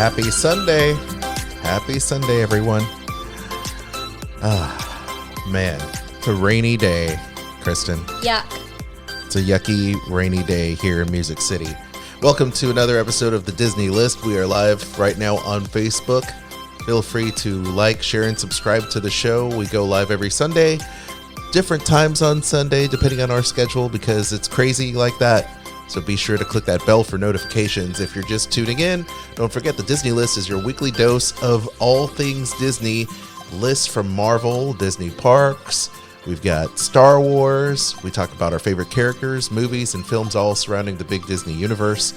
Happy Sunday. Happy Sunday, everyone. Man, it's a rainy day, Kristen. Yuck. It's a yucky, rainy day here in Music City. Welcome to another episode of the Disney List. We are live right now on Facebook. Feel free to like, share, and subscribe to the show. We go live every Sunday. Different times on Sunday, depending on our schedule, because it's crazy like that. So be sure to click that bell for notifications. If you're just tuning in, don't forget the Disney List is your weekly dose of all things Disney. Lists from Marvel, Disney parks. We've got Star Wars. We talk about our favorite characters, movies, and films all surrounding the big Disney universe.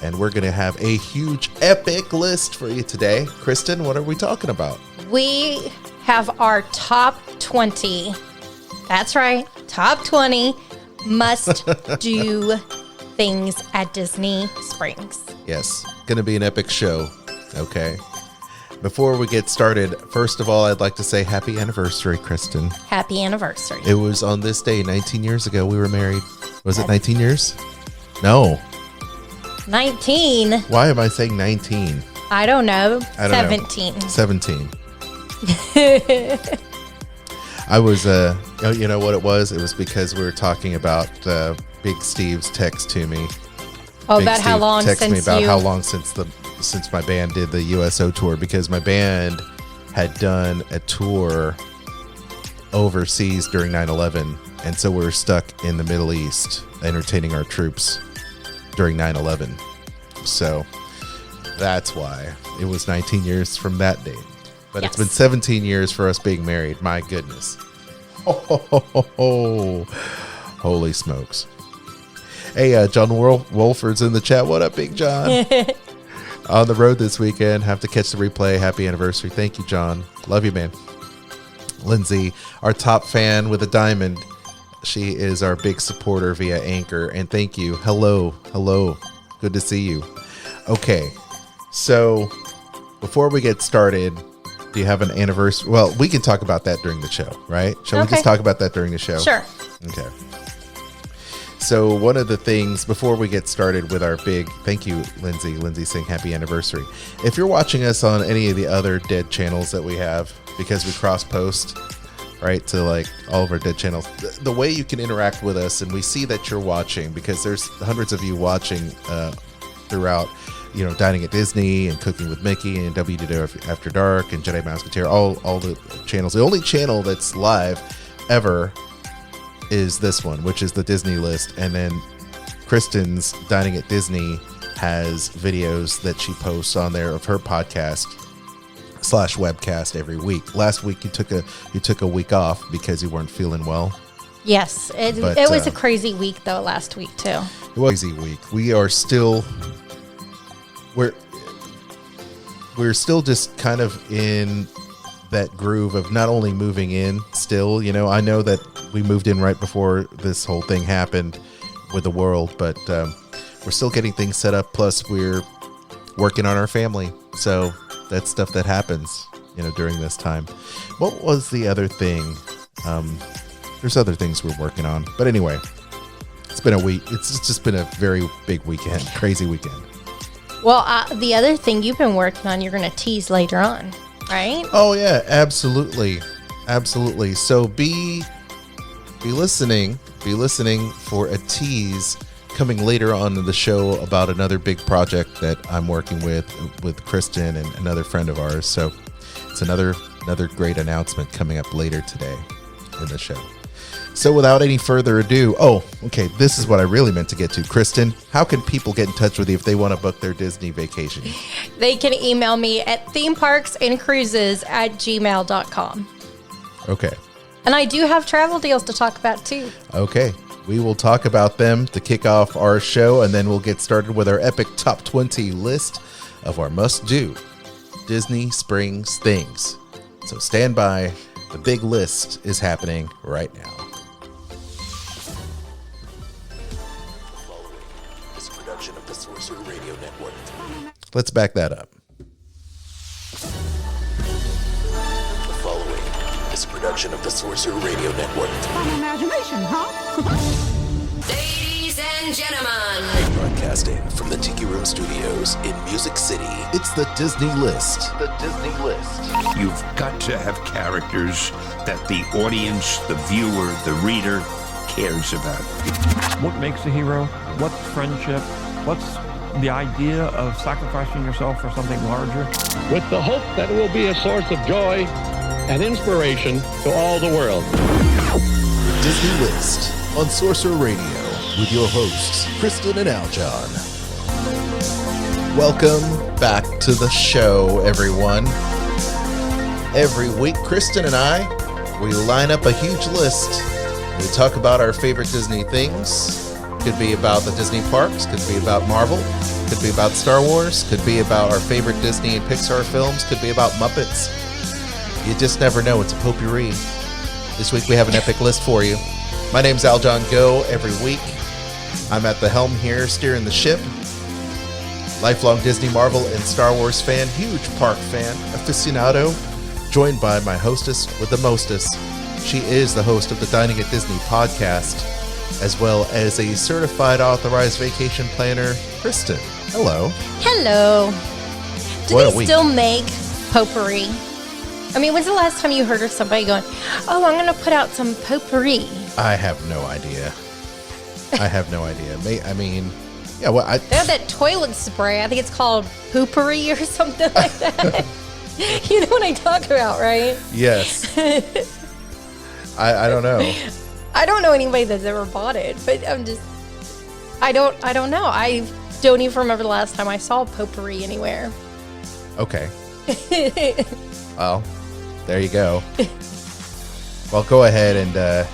And we're going to have a huge, epic list for you today. Kristen, what are we talking about? We have our top 20. That's right. Top 20 must do things at Disney Springs. Yes, going to be an epic show. Okay. Before we get started, first of all, I'd like to say happy anniversary, Kristen. Happy anniversary. It was on this day, 19 years ago, we were married. Was it 19 years? No. 19. Why am I saying 19? I don't know. I don't 17. know. 17. I was, you know what it was? It was because we were talking about Big Steve's text to me. Oh, Big about Steve how long texted since me about you... how long since my band did the USO tour, because my band had done a tour overseas during 9/11, and so we were stuck in the Middle East entertaining our troops during 9/11. So that's why it was 19 years from that date. But yes. It's been 17 years for us being married. My goodness. Oh, holy smokes. Hey, John Wolford's in the chat. What up, Big John? On the road this weekend. Have to catch the replay. Happy anniversary. Thank you, John. Love you, man. Lindsay, our top fan with a diamond. She is our big supporter via Anchor. And thank you. Hello. Good to see you. Okay. So before we get started, do you have an anniversary? Well, we can talk about that during the show, right? Shall we just talk about that during the show? Sure. Okay. So one of the things before we get started with our big, thank you, Lindsay saying happy anniversary. If you're watching us on any of the other dead channels that we have, because we cross post, right, to like all of our dead channels, the way you can interact with us, and we see that you're watching because there's hundreds of you watching throughout, you know, Dining at Disney and Cooking with Mickey and WDW After Dark and Jedi Musketeer, all the channels. The only channel that's live ever is this one, which is the Disney List. And then Kristen's Dining at Disney has videos that she posts on there of her podcast / webcast every week. Last week you took a week off because you weren't feeling well. Yes. It was a crazy week, though, last week, too. It was a crazy week. We are still... We're still just kind of in that groove of not only moving in still, you know, I know that we moved in right before this whole thing happened with the world, but we're still getting things set up. Plus we're working on our family. So that's stuff that happens, you know, during this time. What was the other thing? There's other things we're working on, but anyway, it's been a week. It's just been a very big weekend, crazy weekend. Well, the other thing you've been working on, you're going to tease later on, right? Oh, yeah, absolutely. So be listening for a tease coming later on in the show about another big project that I'm working with Kristen and another friend of ours. So it's another great announcement coming up later today in the show. So without any further ado, this is what I really meant to get to. Kristen, how can people get in touch with you if they want to book their Disney vacation? They can email me at themeparksandcruises@gmail.com. Okay. And I do have travel deals to talk about, too. Okay. We will talk about them to kick off our show, and then we'll get started with our epic top 20 list of our must-do Disney Springs things. So stand by. The big list is happening right now. Of the Sorcerer Radio Network. Let's back that up. The following is a production of the Sorcerer Radio Network. Fun imagination, huh? Ladies and gentlemen, Broadcasting from the Tiki Room Studios in Music City. It's the Disney List. The Disney List. You've got to have characters that the audience, the viewer, the reader cares about. What makes a hero? What's friendship? What's the idea of sacrificing yourself for something larger? With the hope that it will be a source of joy and inspiration to all the world. The Disney List on Sorcerer Radio with your hosts, Kristen and Aljon. Welcome back to the show, everyone. Every week, Kristen and I, we line up a huge list. We talk about our favorite Disney things. Could be about the Disney parks, could be about Marvel, could be about Star Wars, could be about our favorite Disney and Pixar films, could be about Muppets. You just never know. It's a potpourri. This week we have an epic list for you. My name's Aljon Go. Every week I'm at the helm here, steering the ship. Lifelong Disney, Marvel, and Star Wars fan, huge park fan, aficionado, joined by my hostess with the mostest. She is the host of the Dining at Disney podcast, as well as a certified authorized vacation planner, Kristen. Hello. Hello. Do What a they week. still make potpourri? I mean, when's the last time you heard of somebody going, "Oh, I'm going to put out some potpourri"? I have no idea. I mean, yeah, well, They have that toilet spray. I think it's called poopery or something like that. You know what I talk about, right? yes. I don't know. I don't know anybody that's ever bought it, but I don't know. I don't even remember the last time I saw potpourri anywhere. Okay. Well, there you go. Well, go ahead and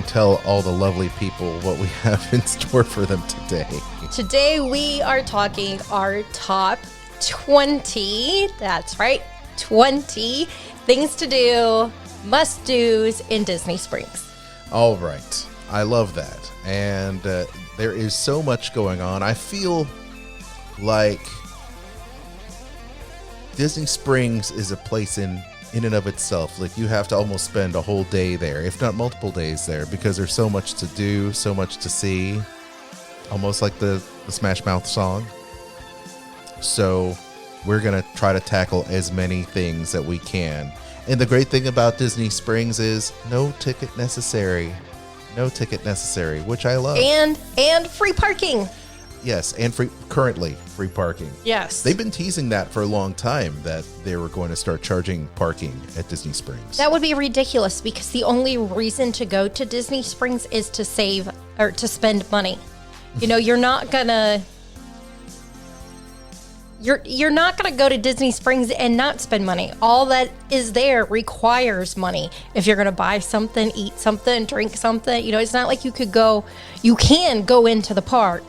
tell all the lovely people what we have in store for them today. Today we are talking our top 20, that's right, 20 things to do, must-dos in Disney Springs. All right. I love that. And there is so much going on. I feel like Disney Springs is a place in and of itself. Like, you have to almost spend a whole day there, if not multiple days there, because there's so much to do, so much to see. Almost like the Smash Mouth song. So we're going to try to tackle as many things that we can. And the great thing about Disney Springs is no ticket necessary. No ticket necessary, which I love. And free parking. Yes, and currently free parking. Yes. They've been teasing that for a long time, that they were going to start charging parking at Disney Springs. That would be ridiculous, because the only reason to go to Disney Springs is to save or to spend money. You know, you're not gonna go to Disney Springs and not spend money. All that is there requires money. If you're gonna buy something, eat something, drink something, you know, it's not like you can go into the park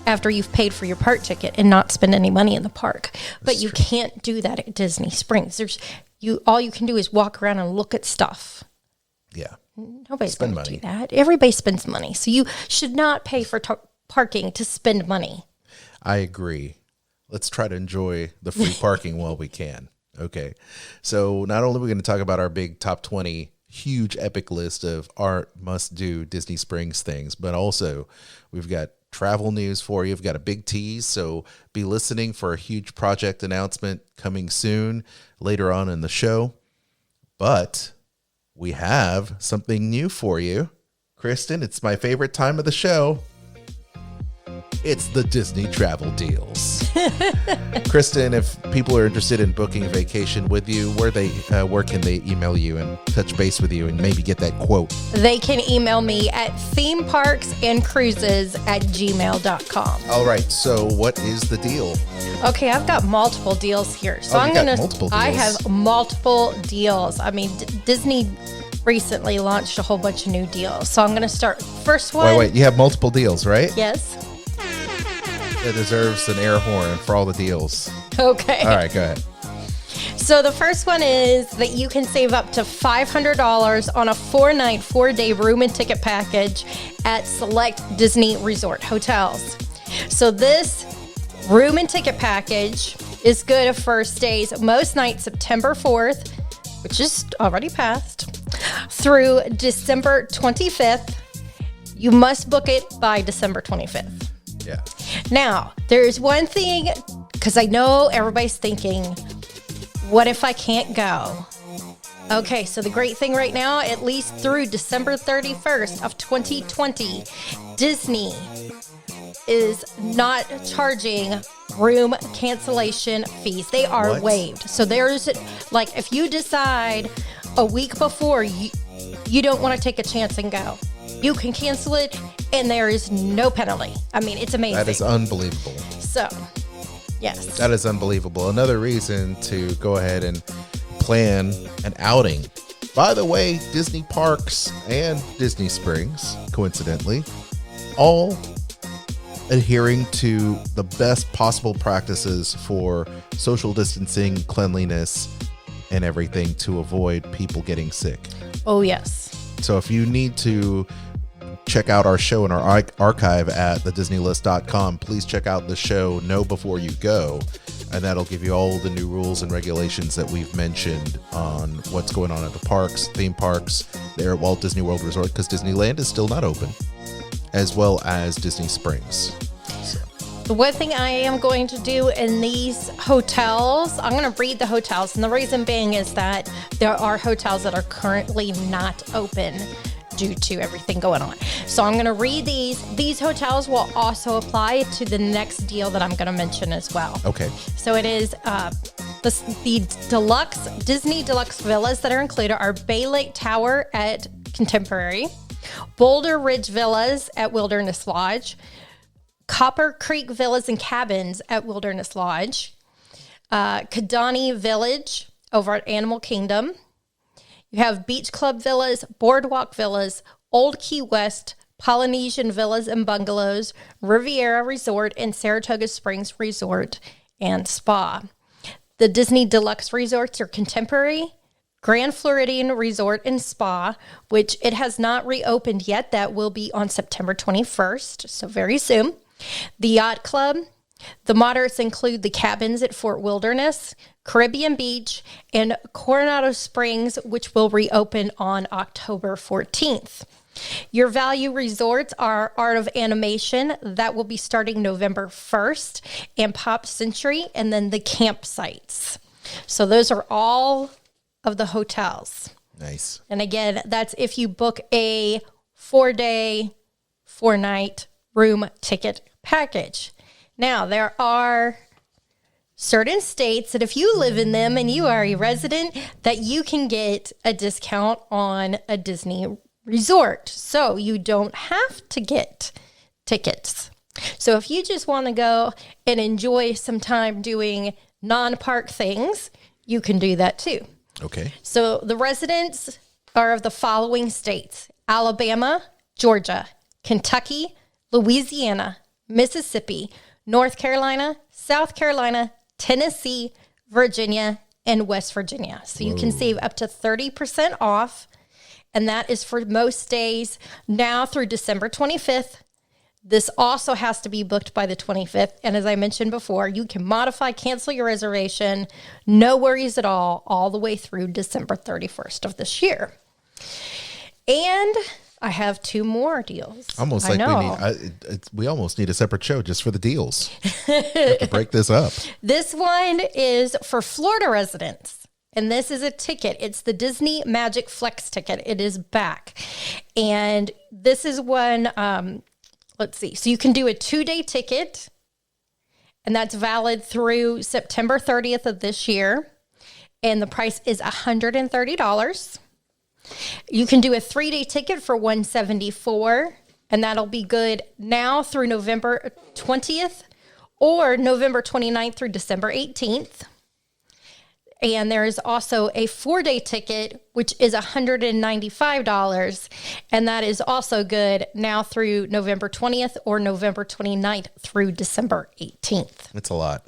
after you've paid for your park ticket and not spend any money in the park. But you can't do that at Disney Springs. All you can do is walk around and look at stuff. Yeah. Nobody's Spend going to money. do that. Everybody spends money. So you should not pay for parking to spend money. I agree. Let's try to enjoy the free parking while we can. Okay. So not only are we going to talk about our big top 20 huge epic list of our must-do Disney Springs things, but also we've got travel news for you. We've got a big tease, so be listening for a huge project announcement coming soon later on in the show. But we have something new for you. Kristen, it's my favorite time of the show. It's the Disney travel deals. Kristen, if people are interested in booking a vacation with you, where can they email you and touch base with you and maybe get that quote? They can email me at themeparksandcruises@gmail.com. All right. So what is the deal? Okay, I've got multiple deals here. So I have multiple deals. I mean, Disney recently launched a whole bunch of new deals. So I'm going to start first one. Wait. You have multiple deals, right? Yes. It deserves an air horn for all the deals. Okay. All right, go ahead. So the first one is that you can save up to $500 on a 4-night, 4-day room and ticket package at select Disney resort hotels. So this room and ticket package is good for stays most nights September 4th, which is already passed, through December 25th. You must book it by December 25th. Yeah. Now, there's one thing, because I know everybody's thinking, what if I can't go? Okay, so the great thing right now, at least through December 31st of 2020, Disney is not charging room cancellation fees. They are What? waived. So there's, like, if you decide a week before you don't want to take a chance and go, you can cancel it, and there is no penalty. I mean, it's amazing. That is unbelievable. So, yes. That is unbelievable. Another reason to go ahead and plan an outing. By the way, Disney Parks and Disney Springs, coincidentally, all adhering to the best possible practices for social distancing, cleanliness, and everything to avoid people getting sick. Oh, yes. So if you need to check out our show in our archive at thedisneylist.com, please check out the show Know Before You Go, and that'll give you all the new rules and regulations that we've mentioned on what's going on at the parks, theme parks, there at Walt Disney World Resort, because Disneyland is still not open, as well as Disney Springs. The one thing I am going to do in these hotels, I'm going to read the hotels. And the reason being is that there are hotels that are currently not open due to everything going on. So I'm going to read these. These hotels will also apply to the next deal that I'm going to mention as well. Okay. So it is the deluxe Disney Deluxe villas that are included are Bay Lake Tower at Contemporary, Boulder Ridge Villas at Wilderness Lodge, Copper Creek Villas and Cabins at Wilderness Lodge, Kidani Village over at Animal Kingdom. You have Beach Club Villas, Boardwalk Villas, Old Key West, Polynesian Villas and Bungalows, Riviera Resort, and Saratoga Springs Resort and Spa. The Disney Deluxe Resorts are Contemporary, Grand Floridian Resort and Spa, which it has not reopened yet. That will be on September 21st, so very soon. The Yacht Club. The moderates include the Cabins at Fort Wilderness, Caribbean Beach, and Coronado Springs, which will reopen on October 14th. Your value resorts are Art of Animation. That will be starting November 1st, and Pop Century, and then the campsites. So those are all of the hotels. Nice. And again, that's if you book a 4-day, 4-night room ticket package. Now, there are certain states that if you live in them and you are a resident, that you can get a discount on a Disney resort. So you don't have to get tickets. So if you just want to go and enjoy some time doing non-park things, you can do that too. Okay. So the residents are of the following states: Alabama, Georgia, Kentucky, Louisiana, Mississippi, North Carolina, South Carolina, Tennessee, Virginia, and West Virginia. So you can save up to 30% off, and that is for most days now through December 25th. This also has to be booked by the 25th. And as I mentioned before, you can modify, cancel your reservation, no worries at all the way through December 31st of this year. And I have two more deals. Almost like we almost need a separate show just for the deals. We have to break this up. This one is for Florida residents, and this is a ticket. It's the Disney Magic Flex ticket. It is back. And this is one, let's see. So you can do a 2-day ticket, and that's valid through September 30th of this year. And the price is $130. You can do a 3-day ticket for $174, and that'll be good now through November 20th or November 29th through December 18th. And there is also a 4-day ticket, which is $195, and that is also good now through November 20th or November 29th through December 18th. It's a lot.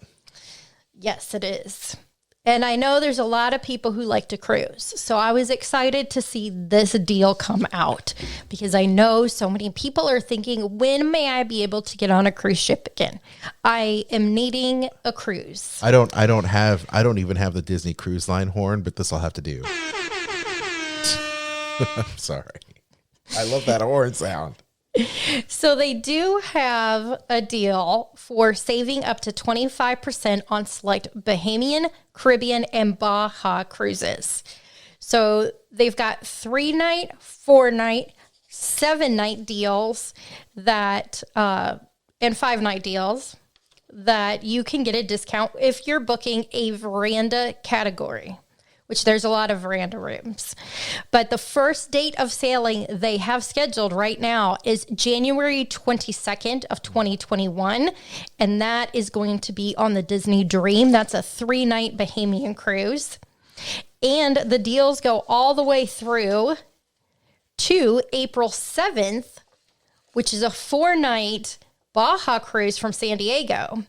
Yes, it is. And I know there's a lot of people who like to cruise. So I was excited to see this deal come out because I know so many people are thinking, when may I be able to get on a cruise ship again? I am needing a cruise. I don't even have the Disney Cruise Line horn, but this will have to do. I'm sorry. I love that horn sound. So they do have a deal for saving up to 25% on select Bahamian, Caribbean, and Baja cruises. So they've got 3-night, 4-night, 7-night deals and 5-night deals that you can get a discount if you're booking a veranda category, which there's a lot of veranda rooms. But the first date of sailing they have scheduled right now is January 22nd of 2021, and that is going to be on the Disney Dream. That's a 3-night Bahamian cruise. And the deals go all the way through to April 7th, which is a 4-night Baja cruise from San Diego.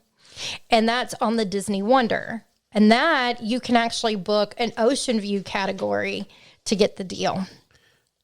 And that's on the Disney Wonder. And that you can actually book an ocean view category to get the deal.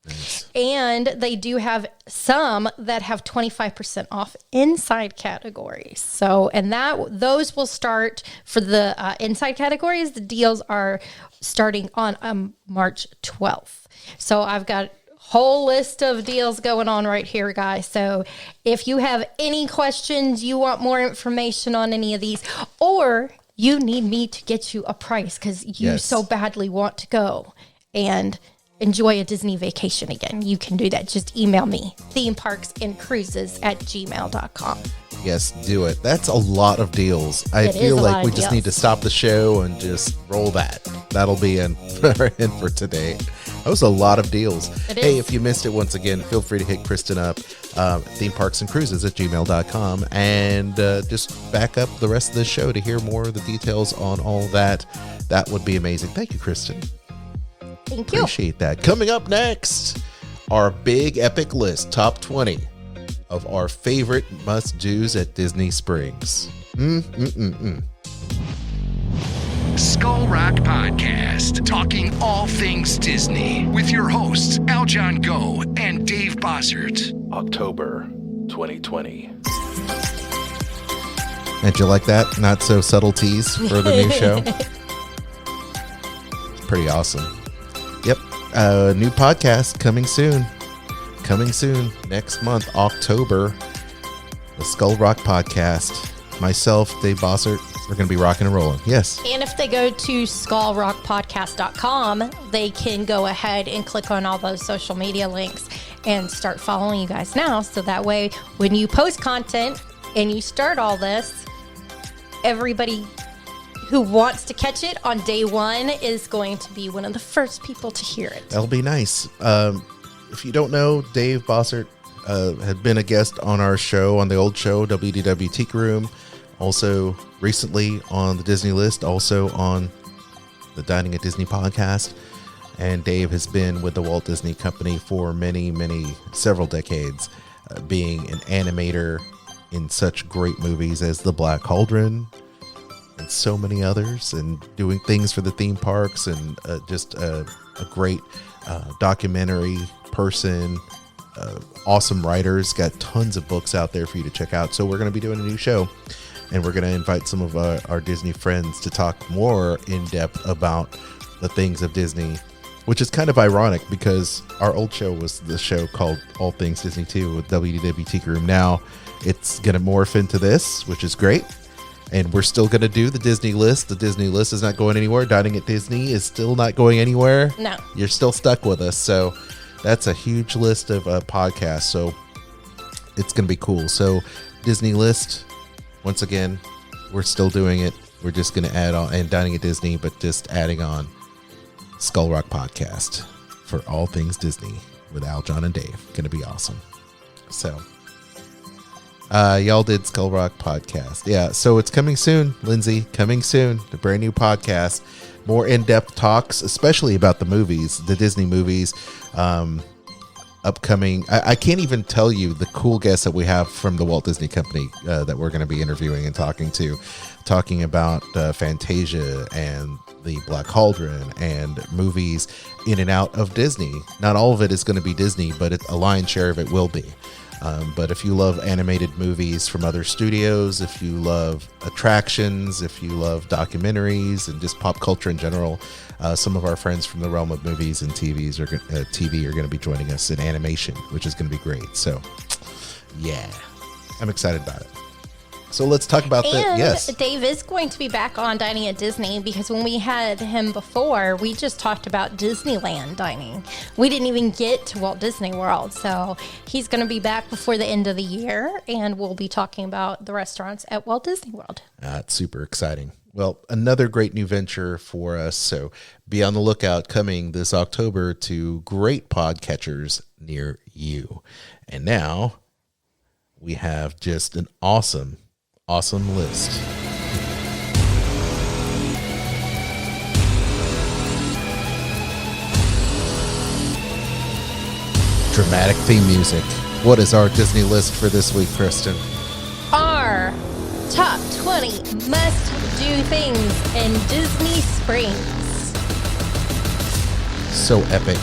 Nice. And they do have some that have 25% off inside categories. So, and those will start for the inside categories. The deals are starting on March 12th. So I've got whole list of deals going on right here, guys. So if you have any questions, you want more information on any of these, or you need me to get you a price because you so badly want to go and enjoy a Disney vacation again, you can do that. Just email me, themeparksandcruises@gmail.com. Yes, do it. That's a lot of deals. I feel like we just need to stop the show and just roll that. That'll be in for today. That was a lot of deals. Hey, if you missed it, once again, feel free to hit Kristen up, themeparksandcruises@gmail.com, and just back up the rest of the show to hear more of the details on all that. That would be amazing. Thank you, Kristen. Thank you. Appreciate that. Coming up next, our big epic list, top 20 of our favorite must-dos at Disney Springs. Skull Rock Podcast, talking all things Disney with your hosts, Aljon Go and Dave Bossert. October 2020. Did you like that? Not so subtleties for the new show. It's pretty awesome. Yep. New podcast coming soon. Coming soon next month, October. The Skull Rock Podcast. Myself, Dave Bossert, we're going to be rocking and rolling. Yes. And if they go to skullrockpodcast.com, they can go ahead and click on all those social media links and start following you guys now. So that way, when you post content and you start all this, everybody who wants to catch it on day one is going to be one of the first people to hear it. That'll be nice. If you don't know, Dave Bossert had been a guest on our show, on the old show, WDW Tiki Room. Also recently on the Disney List, also on the Dining at Disney podcast. And Dave has been with the Walt Disney Company for several decades, being an animator in such great movies as The Black Cauldron and so many others, and doing things for the theme parks, and just a great documentary person. Awesome writers, got tons of books out there for you to check out. So we're going to be doing a new show, and we're going to invite some of our Disney friends to talk more in depth about the things of Disney, which is kind of ironic because our old show was the show called All Things Disney 2 with WDW Tiki Room. Now it's going to morph into this, which is great. And we're still going to do the Disney List. The Disney List is not going anywhere. Dining at Disney is still not going anywhere. No. You're still stuck with us. So that's a huge list of podcasts. So it's going to be cool. So Disney List, once again, we're still doing it. We're just going to add on, and Dining at Disney, but just adding on Skull Rock Podcast for all things Disney with Aljon and Dave. Going to be awesome. So y'all did Skull Rock Podcast. Yeah, so it's coming soon, Lindsay. Coming soon. A brand new podcast. More in-depth talks, especially about the movies, the Disney movies. Upcoming. I can't even tell you the cool guests that we have from the Walt Disney Company that we're going to be interviewing and talking about Fantasia and the Black Cauldron and movies in and out of Disney. Not all of it is going to be Disney, but a lion's share of it will be. But if you love animated movies from other studios, if you love attractions, if you love documentaries and just pop culture in general, some of our friends from the realm of movies and TV are going to be joining us in animation, which is going to be great. So Yeah, I'm excited about it. So let's talk about and yes. Dave is going to be back on Dining at Disney, because when we had him before, we just talked about Disneyland dining. We didn't even get to Walt Disney World. So he's going to be back before the end of the year, and we'll be talking about the restaurants at Walt Disney World. It's super exciting. Well, another great new venture for us. So be on the lookout, coming this October to great podcatchers near you. And now we have just an awesome list. Dramatic theme music. What is our Disney list for this week, Kristen? Our top 20 must-do things in Disney Springs. So epic.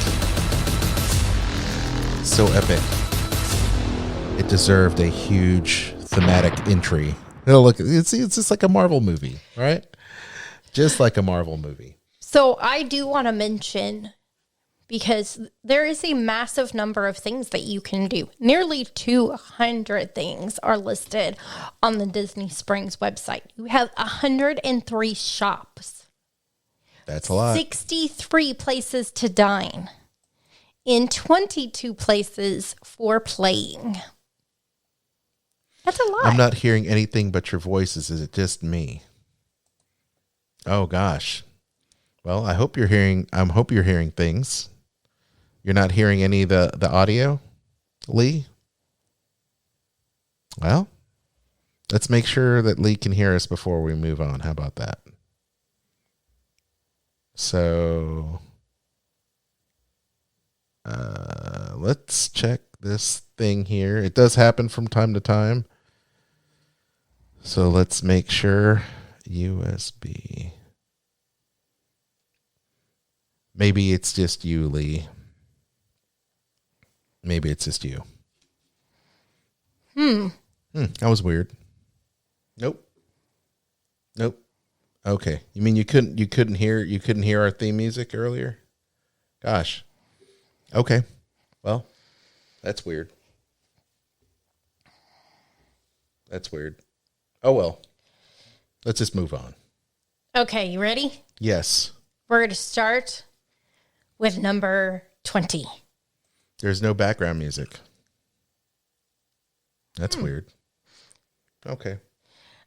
So epic. It deserved a huge thematic entry. Oh, look, it's just like a Marvel movie, right? Just like a Marvel movie. So I do want to mention, because there is a massive number of things that you can do. Nearly 200 things are listed on the Disney Springs website. You have 103 shops. That's a lot. 63 places to dine. In 22 places for playing. That's a lot. I'm not hearing anything but your voices. Is it just me? Oh gosh. Well, I hope you're hearing things. You're not hearing any of the audio, Lee? Well, let's make sure that Lee can hear us before we move on. How about that? So let's check this thing here. It does happen from time to time. So let's make sure USB. Maybe it's just you, Lee. Maybe it's just you. That was weird. Nope. Okay. You mean you couldn't hear our theme music earlier? Gosh. Okay. Well, that's weird. Oh, well. Let's just move on. Okay, you ready? Yes. We're going to start with number 20. There's no background music. That's weird. Okay.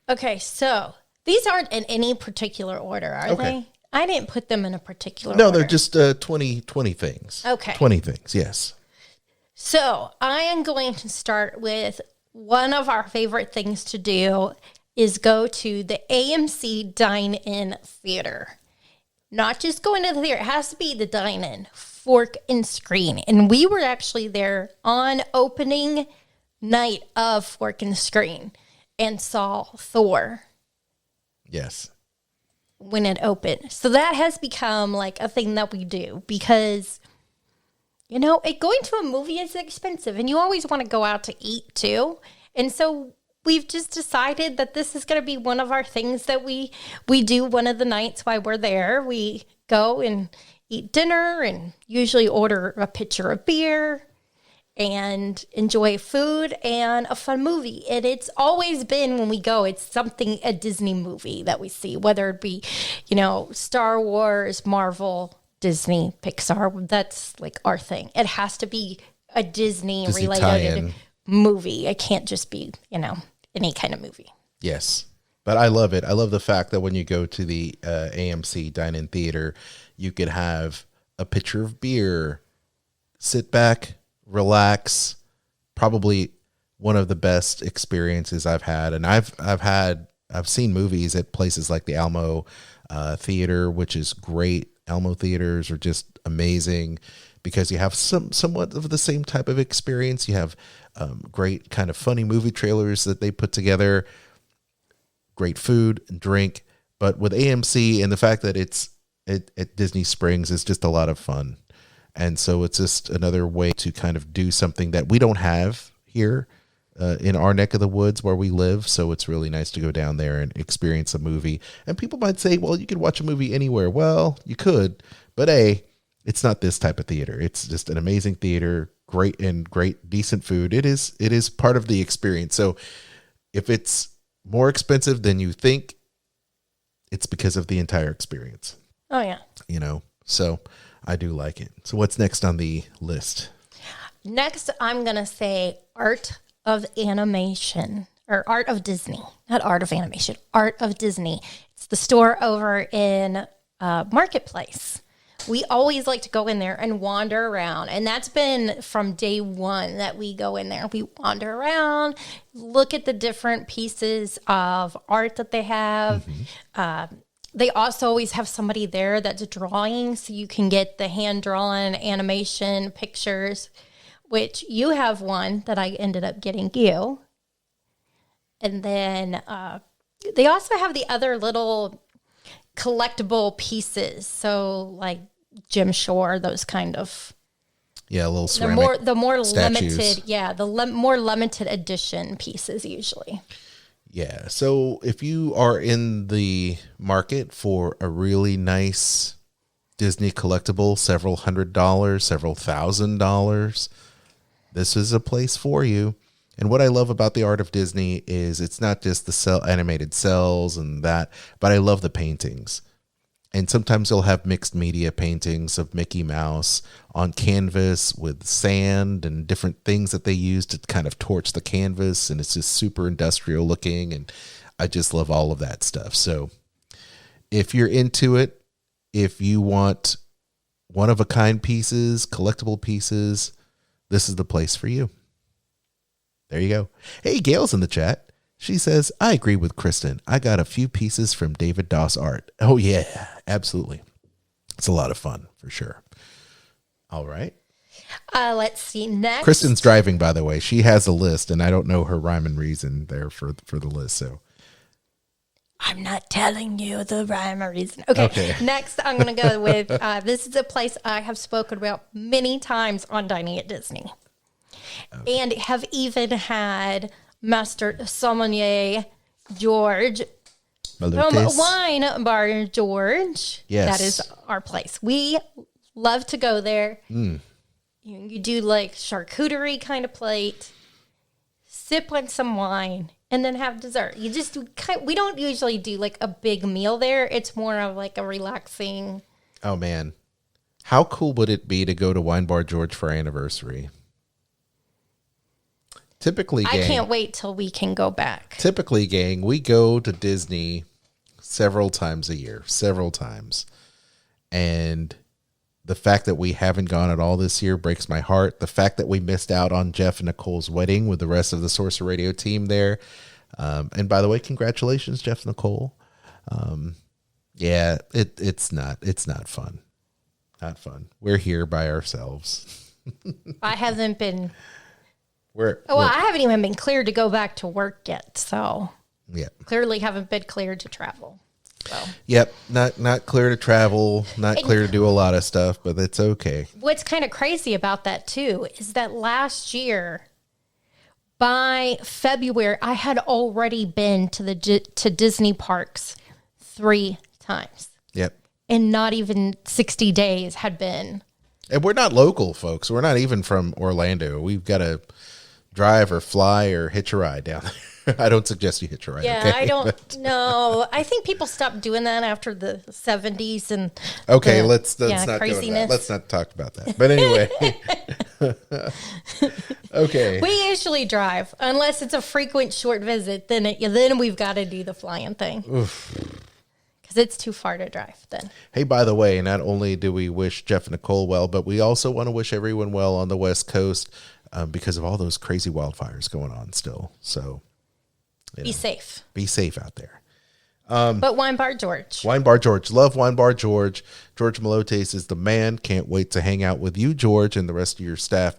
Okay, so these aren't in any particular order, are they? I didn't put them in a particular No, order. they're just 20 things. Okay. 20 things, yes. So I am going to start with one of our favorite things to do is go to the AMC Dine-In Theater. Not just going to the theater. It has to be the dine-in, fork and screen. And we were actually there on opening night of Fork and Screen and saw Thor. Yes. When it opened. So that has become like a thing that we do because, you know, going to a movie is expensive and you always want to go out to eat too. And so we've just decided that this is going to be one of our things that we do one of the nights while we're there. We go and eat dinner and usually order a pitcher of beer and enjoy food and a fun movie. And it's always been, when we go, it's something, a Disney movie that we see, whether it be, you know, Star Wars, Marvel, Disney, Pixar. That's like our thing. It has to be a Disney related tie-in movie. It can't just be, you know, any kind of movie. Yes. But I love it. I love the fact that when you go to the AMC Dine-In Theater, you could have a pitcher of beer, sit back, relax. Probably one of the best experiences I've had. And I've seen movies at places like the Alamo Theater, which is great. Alamo theaters are just amazing because you have somewhat of the same type of experience. You have great kind of funny movie trailers that they put together, great food and drink. But with AMC and the fact that it's at Disney Springs is just a lot of fun. And so it's just another way to kind of do something that we don't have here in our neck of the woods where we live. So it's really nice to go down there and experience a movie. And people might say, well, you could watch a movie anywhere. Well, you could, but it's not this type of theater. It's just an amazing theater, great decent food. It is part of the experience. So if it's more expensive than you think, it's because of the entire experience. Oh yeah. So I do like it. So what's next on the list? Next, I'm going to say art of animation, or art of Disney, not art of animation, art of Disney. It's the store over in Marketplace. We always like to go in there and wander around. And that's been from day one that we go in there. We wander around, look at the different pieces of art that they have. They also always have somebody there that's drawing, so you can get the hand-drawn animation pictures, which you have one that I ended up getting you. And then they also have the other little collectible pieces. So like Jim Shore, those kind of. Yeah, a little ceramic the more statues. limited, more limited edition pieces usually. Yeah. So if you are in the market for a really nice Disney collectible, several $100s, several $1,000s, this is a place for you. And what I love about the art of Disney is it's not just the animated cells and that, but I love the paintings. And sometimes they'll have mixed media paintings of Mickey Mouse on canvas with sand and different things that they use to kind of torch the canvas. And it's just super industrial looking. And I just love all of that stuff. So if you're into it, if you want one-of-a-kind pieces, collectible pieces, this is the place for you. There you go. Hey, Gail's in the chat. She says, I agree with Kristen. I got a few pieces from David Doss art. Oh, yeah, absolutely. It's a lot of fun, for sure. All right. Let's see. Next. Kristen's driving, by the way. She has a list, and I don't know her rhyme and reason there for the list. So I'm not telling you the rhyme or reason. Okay. Next, I'm going to go with this is a place I have spoken about many times on Dining at Disney. Okay. And have even had Master Sommelier George from Wine Bar George. Yes. That is our place. We love to go there. You do like charcuterie kind of plate, sip on some wine, and then have dessert. We don't usually do like a big meal there. It's more of like a relaxing. Oh, man. How cool would it be to go to Wine Bar George for our anniversary? Typically, gang, I can't wait till we can go back. Typically, gang, we go to Disney several times a year, several times. And the fact that we haven't gone at all this year breaks my heart. The fact that we missed out on Jeff and Nicole's wedding with the rest of the Sorcerer Radio team there. And by the way, congratulations, Jeff and Nicole. Yeah, it's not fun. Not fun. We're here by ourselves. I haven't been... I haven't even been cleared to go back to work yet, so yeah, clearly haven't been cleared to travel. So yep, not clear to travel, not clear to do a lot of stuff, but it's okay. What's kind of crazy about that too is that last year, by February, I had already been to Disney parks 3 times. Yep, and not even 60 days had been. And we're not local, folks. We're not even from Orlando. We've got to drive or fly or hitch a ride down there. I don't suggest you hitch a ride. Yeah, okay? I don't know. I think people stopped doing that after the 70s and okay, let's not craziness. Go that. Let's not talk about that. But anyway, okay. We usually drive unless it's a frequent short visit. Then we've got to do the flying thing because it's too far to drive. Then. Hey, by the way, not only do we wish Jeff and Nicole well, but we also want to wish everyone well on the West Coast. Because of all those crazy wildfires going on still. So be safe. Be safe out there. But Wine Bar George. Wine Bar George. Love Wine Bar George. George Malotes is the man. Can't wait to hang out with you, George, and the rest of your staff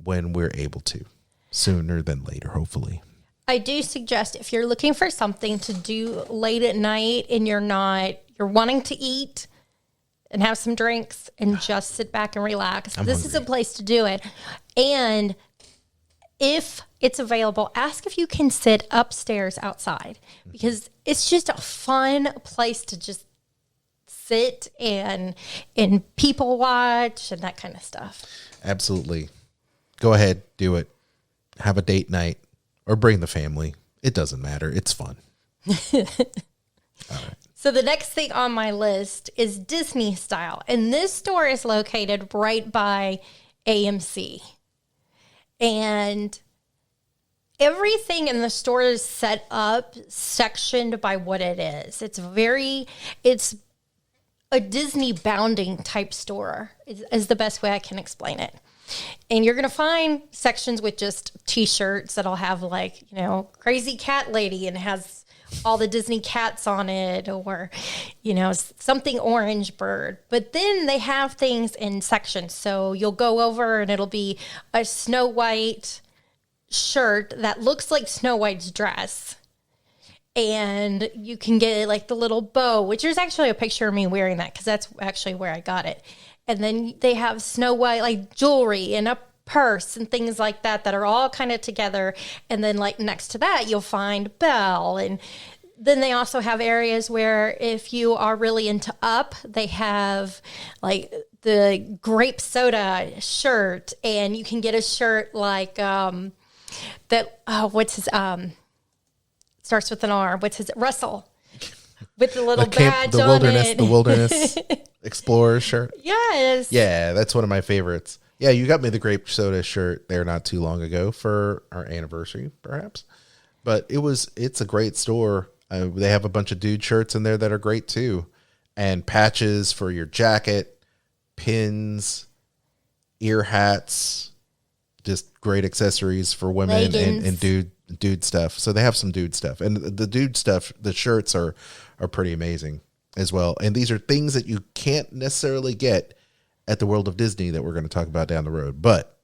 when we're able to. Sooner than later, hopefully. I do suggest if you're looking for something to do late at night and you're wanting to eat and have some drinks and just sit back and relax. This is a place to do it. And if it's available, ask if you can sit upstairs outside because it's just a fun place to just sit and people watch and that kind of stuff. Absolutely. go ahead, do it. Have a date night or bring the family. It doesn't matter. It's fun. So the next thing on my list is Disney style. And this store is located right by AMC. And everything in the store is set up, sectioned by what it is. It's a Disney bounding type store is the best way I can explain it. And you're going to find sections with just t-shirts that'll have like, crazy cat lady and has all the Disney cats on it, or, something orange bird. But then they have things in sections. So you'll go over and it'll be a Snow White shirt that looks like Snow White's dress. And you can get like the little bow, which there's actually a picture of me wearing that because that's actually where I got it. And then they have Snow White like jewelry and a purse and things like that are all kind of together. And then like next to that, you'll find Belle. And then they also have areas where if you are really into Up, they have like the grape soda shirt, and you can get a shirt like what's his starts with an R. What's his Russell with the little badge on it. The wilderness explorer shirt. Yes. Yeah, that's one of my favorites. Yeah, you got me the grape soda shirt there not too long ago for our anniversary, perhaps. But it's a great store. They have a bunch of dude shirts in there that are great too, and patches for your jacket, pins, ear hats, just great accessories for women and dude stuff. So they have some dude stuff, and the dude stuff, the shirts are pretty amazing as well. And these are things that you can't necessarily get at the World of Disney that we're going to talk about down the road, but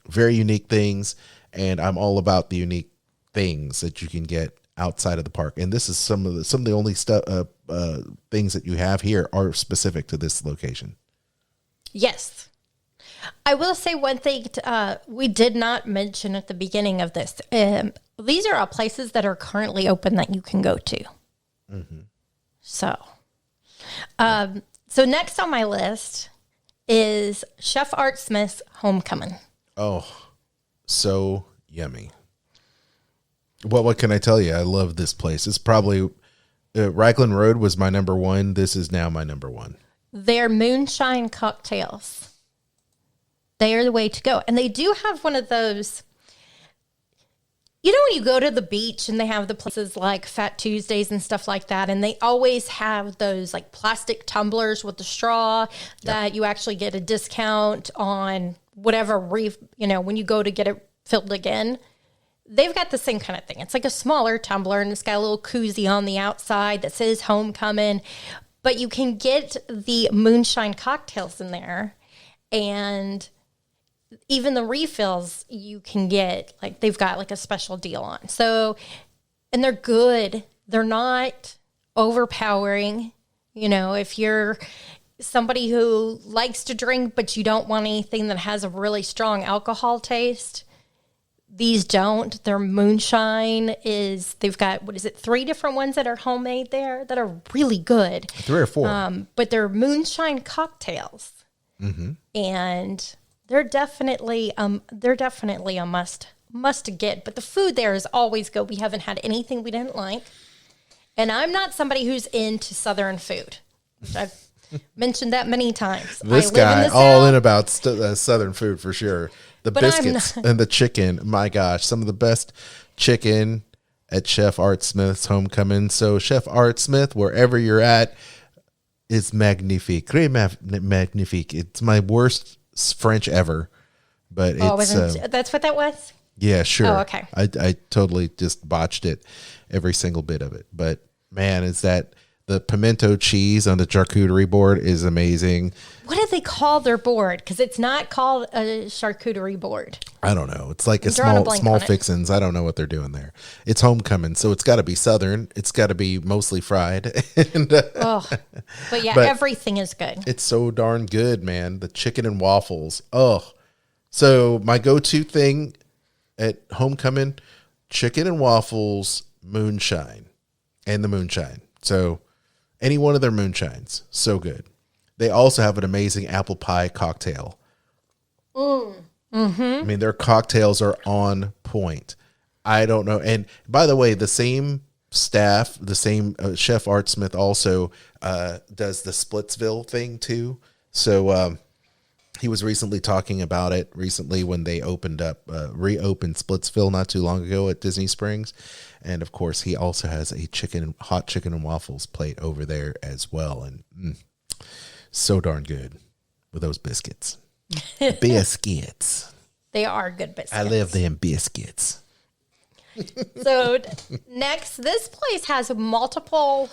very unique things. And I'm all about the unique things that you can get outside of the park. And this is some of the only stuff, things that you have here are specific to this location. Yes. I will say one thing we did not mention at the beginning of this. These are all places that are currently open that you can go to. Mm-hmm. So next on my list is Chef Art Smith's Homecoming. Oh, so yummy. Well, what can I tell you? I love this place. It's probably Raglan Road was my number one. This is now my number one. Their Moonshine cocktails. They are the way to go. And they do have one of those, when you go to the beach and they have the places like Fat Tuesdays and stuff like that, and they always have those like plastic tumblers with the straw that you actually get a discount on whatever when you go to get it filled again. They've got the same kind of thing. It's like a smaller tumbler, and it's got a little koozie on the outside that says Homecoming. But you can get the Moonshine cocktails in there, and even the refills you can get, like they've got like a special deal on. So, and they're good. They're not overpowering. If you're somebody who likes to drink, but you don't want anything that has a really strong alcohol taste, these don't. Their Moonshine they've got, 3 different ones that are homemade there that are really good. 3 or 4. But they're Moonshine cocktails. Mm-hmm. And they're definitely a must get. But the food there is always good. We haven't had anything we didn't like. And I'm not somebody who's into Southern food. I've mentioned that many times. This guy all in about Southern food for sure. The biscuits and the chicken, my gosh, some of the best chicken at Chef Art Smith's Homecoming. So Chef Art Smith, wherever you're at, is magnifique. Magnifique. It's my worst French ever, but that's what that was? Yeah, sure. Oh, okay. I totally just botched it, every single bit of it. But man, is that the pimento cheese on the charcuterie board is amazing. What do they call their board? Because it's not called a charcuterie board. I don't know. It's like a small fixins. I don't know what they're doing there. It's Homecoming, so it's got to be Southern. It's got to be mostly fried. But everything is good. It's so darn good, man. The chicken and waffles. Oh, so my go-to thing at Homecoming, chicken and waffles, Moonshine, and the Moonshine. So any one of their Moonshines, so good. They also have an amazing apple pie cocktail. I mean, their cocktails are on point. I don't know. And by the way, the same staff, the same Chef Art Smith also does the Splitsville thing too. So he was recently talking about it when they reopened Splitsville not too long ago at Disney Springs. And of course, he also has a hot chicken and waffles plate over there as well. And so darn good with those biscuits. Biscuits. They are good biscuits. I love them biscuits. So next, this place has multiple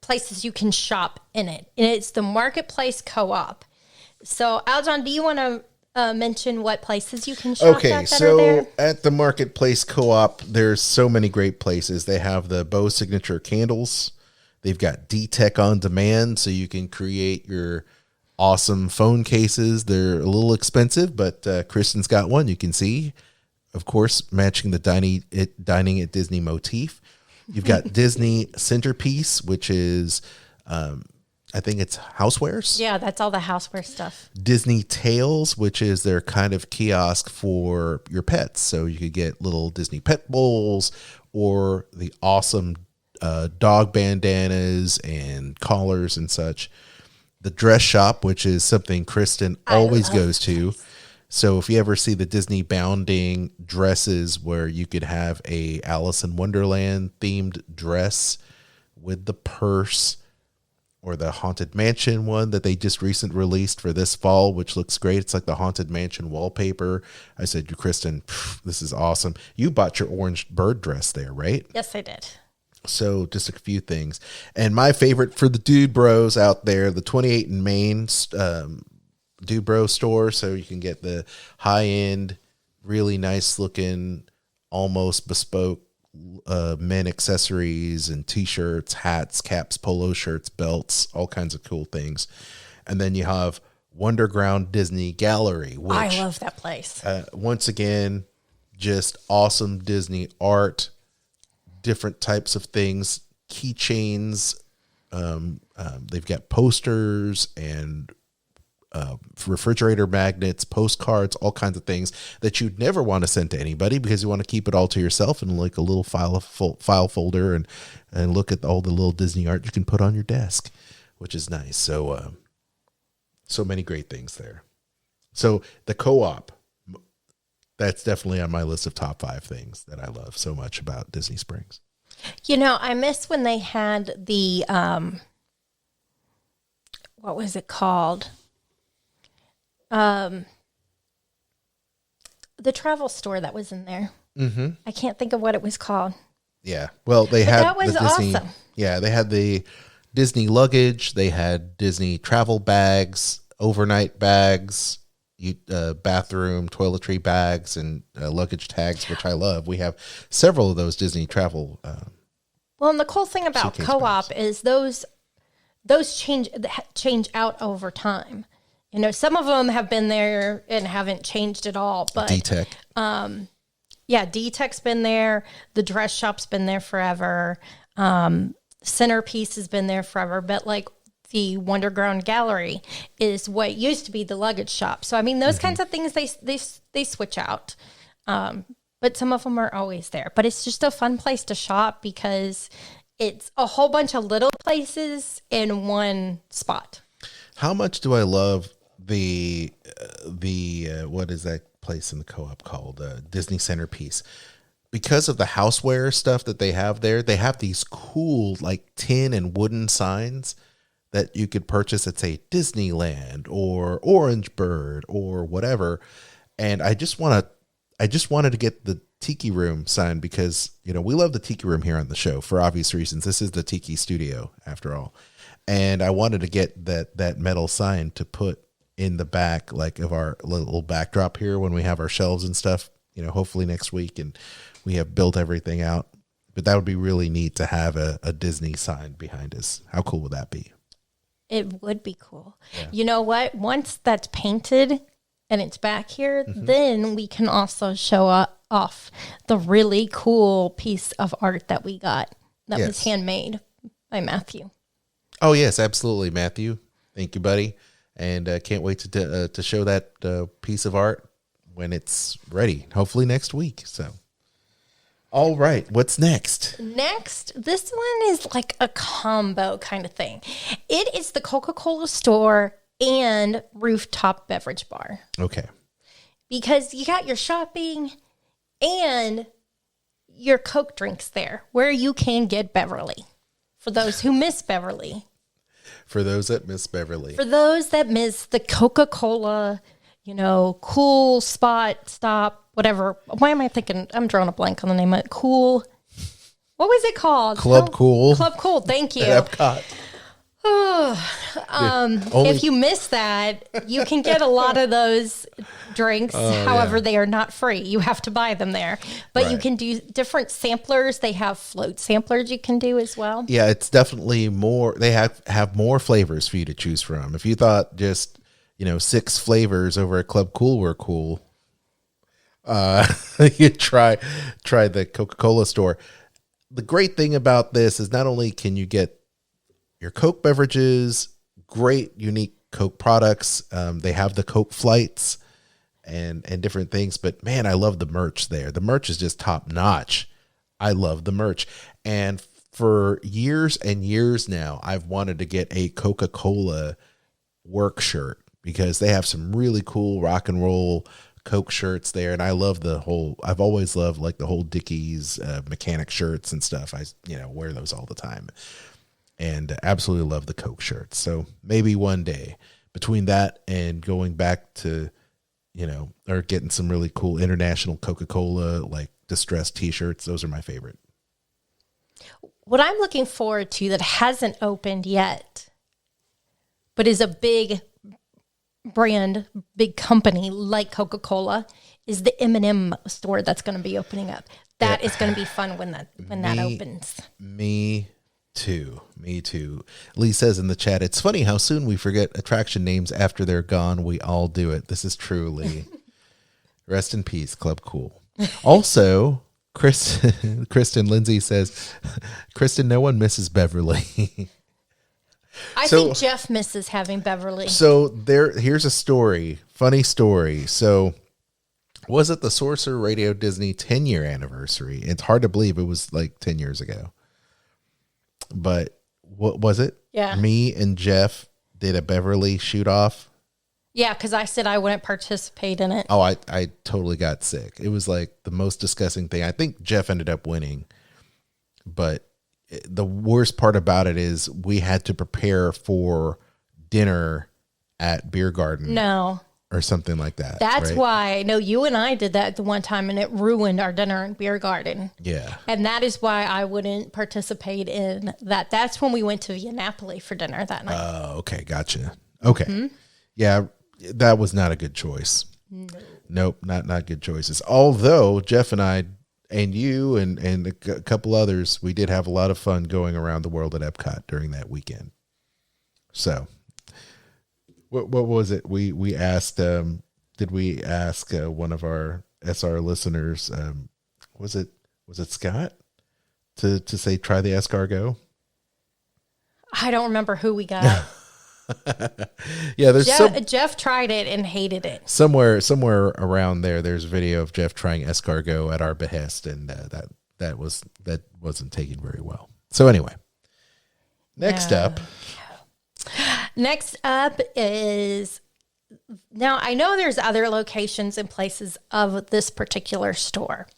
places you can shop in it. And it's the Marketplace Co-op. So, Aljon, do you want to mention what places you can shop at that are there? At the Marketplace Co-op, there's so many great places. They have the Bow Signature candles. They've got D-Tech on demand, so you can create your awesome phone cases. They're a little expensive, but Kristen's got one. You can see, of course, matching the dining at Disney motif. You've got Disney Centerpiece, which is, I think it's housewares. Yeah, that's all the houseware stuff. Disney Tales, which is their kind of kiosk for your pets. So you could get little Disney pet bowls or the awesome dog bandanas and collars and such. The dress shop, which is something Kristen always goes to. So if you ever see the Disney bounding dresses where you could have a Alice in Wonderland themed dress with the purse, or the Haunted Mansion one that they just recently released for this fall, which looks great. It's like the Haunted Mansion wallpaper. I said to Kristen, this is awesome. You bought your orange bird dress there, right? Yes, I did. So just a few things. And my favorite for the dude bros out there, the 28 in Maine dude bro store. So you can get the high end, really nice looking, almost bespoke men accessories and t-shirts, hats, caps, polo shirts, belts, all kinds of cool things. And then you have Wonderground Disney Gallery, which I love that place. Once again, just awesome Disney art, different types of things, keychains. They've got posters and refrigerator magnets, postcards, all kinds of things that you'd never want to send to anybody because you want to keep it all to yourself in like a little file folder and look at all the little Disney art you can put on your desk, which is nice. So, so many great things there. So the Co-op, that's definitely on my list of top 5 things that I love so much about Disney Springs. You know, I miss when they had the, what was it called? The travel store that was in there. Mm-hmm. I can't think of what it was called. Yeah. Well, that was the Disney, awesome. Yeah. They had the Disney luggage. They had Disney travel bags, overnight bags, bathroom, toiletry bags, and luggage tags, which I love. We have several of those Disney travel. Well, and the cool thing about Co-op is those change out over time. You know, some of them have been there and haven't changed at all. But D-Tech. Yeah, D-Tech's been there. The dress shop's been there forever. Centerpiece has been there forever. But like the Wonderground Gallery is what used to be the luggage shop. So I mean, those kinds of things they switch out. But some of them are always there. But it's just a fun place to shop because it's a whole bunch of little places in one spot. How much do I love the what is that place in the Co-op called? Disney Centerpiece. Because of the houseware stuff that they have there, they have these cool like tin and wooden signs that you could purchase that say Disneyland or Orange Bird or whatever. And I just wanted to get the Tiki Room sign because, you know, we love the Tiki Room here on the show for obvious reasons. This is the Tiki Studio after all. And I wanted to get that metal sign to put in the back, like of our little backdrop here when we have our shelves and stuff, you know, hopefully next week. And we have built everything out, but that would be really neat to have a Disney sign behind us. How cool would that be? It would be cool. Yeah. You know what? Once that's painted and it's back here, then we can also show off the really cool piece of art that we got that was handmade by Matthew. Oh, yes, absolutely, Matthew. Thank you, buddy. And can't wait to show that piece of art when it's ready, hopefully next week. So, all right, what's next? Next, this one is like a combo kind of thing. It is the CocaCola Store and rooftop beverage bar. Okay. Because you got your shopping and your Coke drinks there where you can get Beverly. For those who miss Beverly. For those that miss Beverly. For those that miss the Coca-Cola, cool stop, whatever. Why am I thinking? I'm drawing a blank on the name of it. Cool. What was it called? Club Cool. Club Cool. Thank you. At Epcot. If you miss that, you can get a lot of those drinks. However, they are not free. You have to buy them there. But you can do different samplers. They have float samplers you can do as well. Yeah, it's definitely more. They have more flavors for you to choose from. If you thought just 6 flavors over at Club Cool were cool, you try the Coca-Cola Store. The great thing about this is not only can you get your Coke beverages, great unique Coke products. They have the Coke flights and different things, but man, I love the merch there. The merch is just top notch. I love the merch. And for years and years now, I've wanted to get a Coca-Cola work shirt because they have some really cool rock and roll Coke shirts there. And I love I've always loved like the whole Dickies mechanic shirts and stuff. I wear those all the time. And absolutely love the Coke shirts. So maybe one day between that and going back to, or getting some really cool international Coca-Cola, like distressed t-shirts. Those are my favorite. What I'm looking forward to that hasn't opened yet, but is a big brand, big company like Coca-Cola, is the M&M store that's going to be opening up. That is going to be fun when that opens. Me too. Lee says in the chat, it's funny how soon we forget attraction names after they're gone. We all do it. This is true, Lee. Rest in peace, Club Cool. Also, Kristen Lindsay says, Kristen, no one misses Beverly. I think Jeff misses having Beverly. So here's a story, funny story. So was it the Sorcerer Radio Disney 10-year anniversary? It's hard to believe it was like 10 years ago. But what was it? Yeah. Me and Jeff did a Beverly shoot off. Yeah, because I said I wouldn't participate in it. Oh, I totally got sick. It was like the most disgusting thing. I think Jeff ended up winning. But the worst part about it is we had to prepare for dinner at Beer Garden. No. Or something like that. That's right? why, no, you and I did that the one time and it ruined our dinner in Beer Garden. Yeah. And that is why I wouldn't participate in that. That's when we went to Via Napoli for dinner that night. Oh, okay. Gotcha. Okay. Mm-hmm. Yeah, that was not a good choice. No. Nope, not good choices. Although Jeff and I and you and a couple others, we did have a lot of fun going around the world at Epcot during that weekend. So... What was it? We asked, did we ask one of our SR listeners, was it Scott to say, try the escargot? I don't remember who we got. Yeah, there's Jeff tried it and hated it. Somewhere around there's a video of Jeff trying escargot at our behest. And that wasn't taken very well. So anyway, next up is, now I know there's other locations and places of this particular store,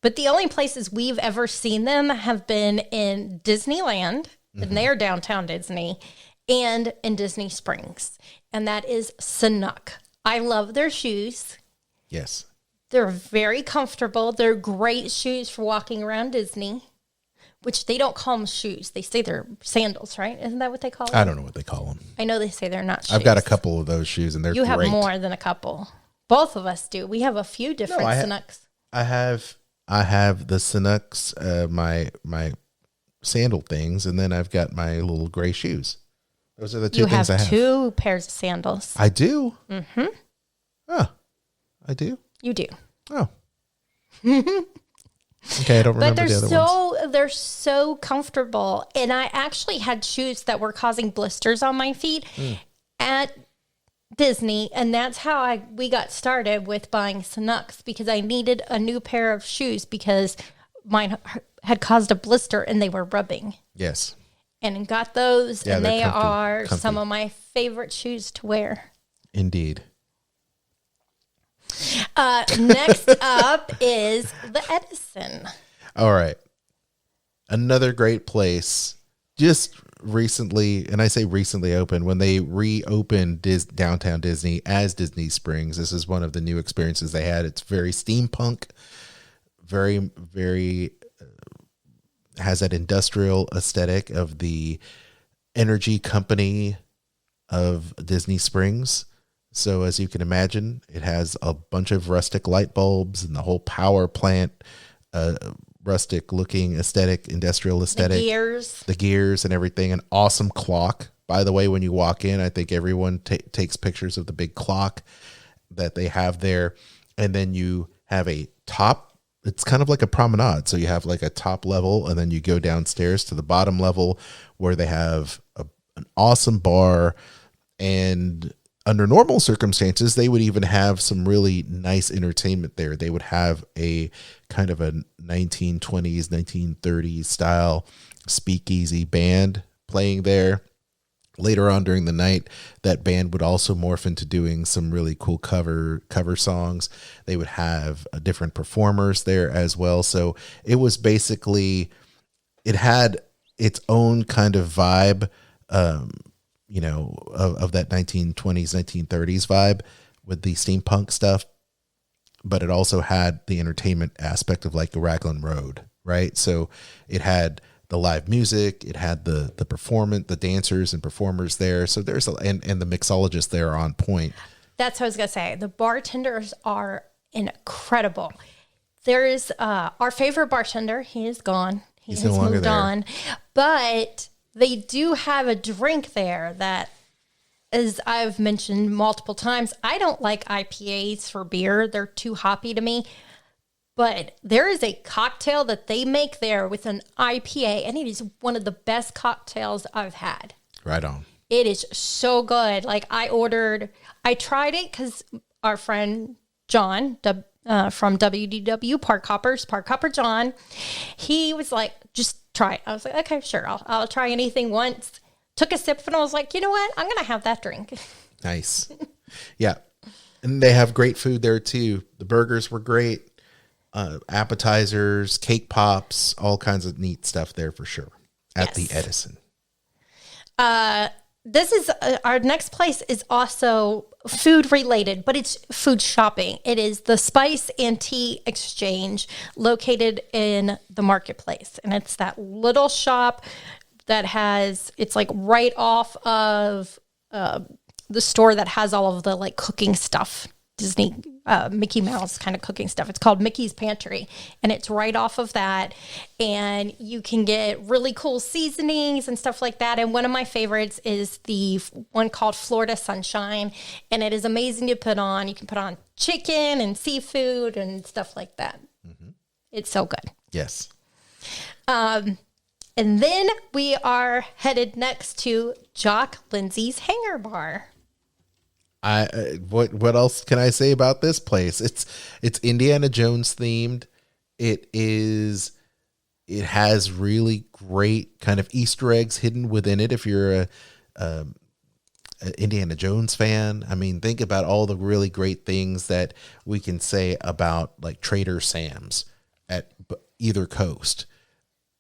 but the only places we've ever seen them have been in Disneyland, and they're downtown Disney, and in Disney Springs, and that is Sanuk. I love their shoes. Yes. They're very comfortable. They're great shoes for walking around Disney. Which they don't call them shoes. They say they're sandals, right? Isn't that what they call them? I don't know what they call them. I know they say they're not shoes. I've got a couple of those shoes, and they're great. You have more than a couple. Both of us do. We have a few different Sanuks. I have the Sanuks, my sandal things, and then I've got my little gray shoes. Those are the two things I have. You have 2 pairs of sandals. I do? Mm-hmm. Oh, I do? You do. Oh. Okay, I don't remember the other ones. They're so comfortable. And I actually had shoes that were causing blisters on my feet at Disney, and that's how we got started with buying Sanuks, because I needed a new pair of shoes because mine had caused a blister and they were rubbing. Yes. And got those, Yeah, and they're they comfy, are comfy. some of my favorite shoes to wear. Indeed. Next up is the Edison. All right. Another great place. Just recently, and I say recently opened, when they reopened downtown Disney as Disney Springs. This is one of the new experiences they had. It's very steampunk, very, very has that industrial aesthetic of the energy company of Disney Springs. So as you can imagine, it has a bunch of rustic light bulbs and the whole power plant, rustic looking aesthetic, industrial aesthetic, the gears and everything. An awesome clock. By the way, when you walk in, I think everyone takes pictures of the big clock that they have there. And then you have a top, it's kind of like a promenade. So you have like a top level, and then you go downstairs to the bottom level where they have an awesome bar. And under normal circumstances, they would even have some really nice entertainment there. They would have a kind of a 1920s, 1930s style speakeasy band playing there. Later on during the night, that band would also morph into doing some really cool cover songs. They would have different performers there as well. So it was basically, it had its own kind of vibe, of that 1920s, 1930s vibe with the steampunk stuff. But it also had the entertainment aspect of like a Raglan Road, right? So it had the live music, it had the performance, the dancers and performers there. So there's and the mixologists there are on point. That's what I was gonna say. The bartenders are incredible. There is our favorite bartender. He is gone. He's no longer moved there. on. But they do have a drink there that, as I've mentioned multiple times, I don't like IPAs for beer. They're too hoppy to me. But there is a cocktail that they make there with an IPA, and it is one of the best cocktails I've had. Right on. It is so good. Like I tried it because our friend John from WDW Park Hopper John, he was like, just try it. I was like, okay, sure. I'll try anything once. Took a sip and I was like, you know what? I'm going to have that drink. Nice. Yeah. And they have great food there too. The burgers were great. Appetizers, cake pops, all kinds of neat stuff there for sure at the Edison. This is our next place is also food related, but it's food shopping. It is the Spice and Tea Exchange located in the marketplace. And it's that little shop that it's like right off of the store that has all of the like cooking stuff. Disney, Mickey Mouse kind of cooking stuff. It's called Mickey's Pantry, and it's right off of that. And you can get really cool seasonings and stuff like that. And one of my favorites is the one called Florida Sunshine, and it is amazing to put on. You can put on chicken and seafood and stuff like that. Mm-hmm. It's so good. Yes. And then we are headed next to Jock Lindsay's Hangar Bar. What else can I say about this place? It's Indiana Jones themed. It has really great kind of Easter eggs hidden within it. If you're a Indiana Jones fan, I mean, think about all the really great things that we can say about like Trader Sam's at either coast.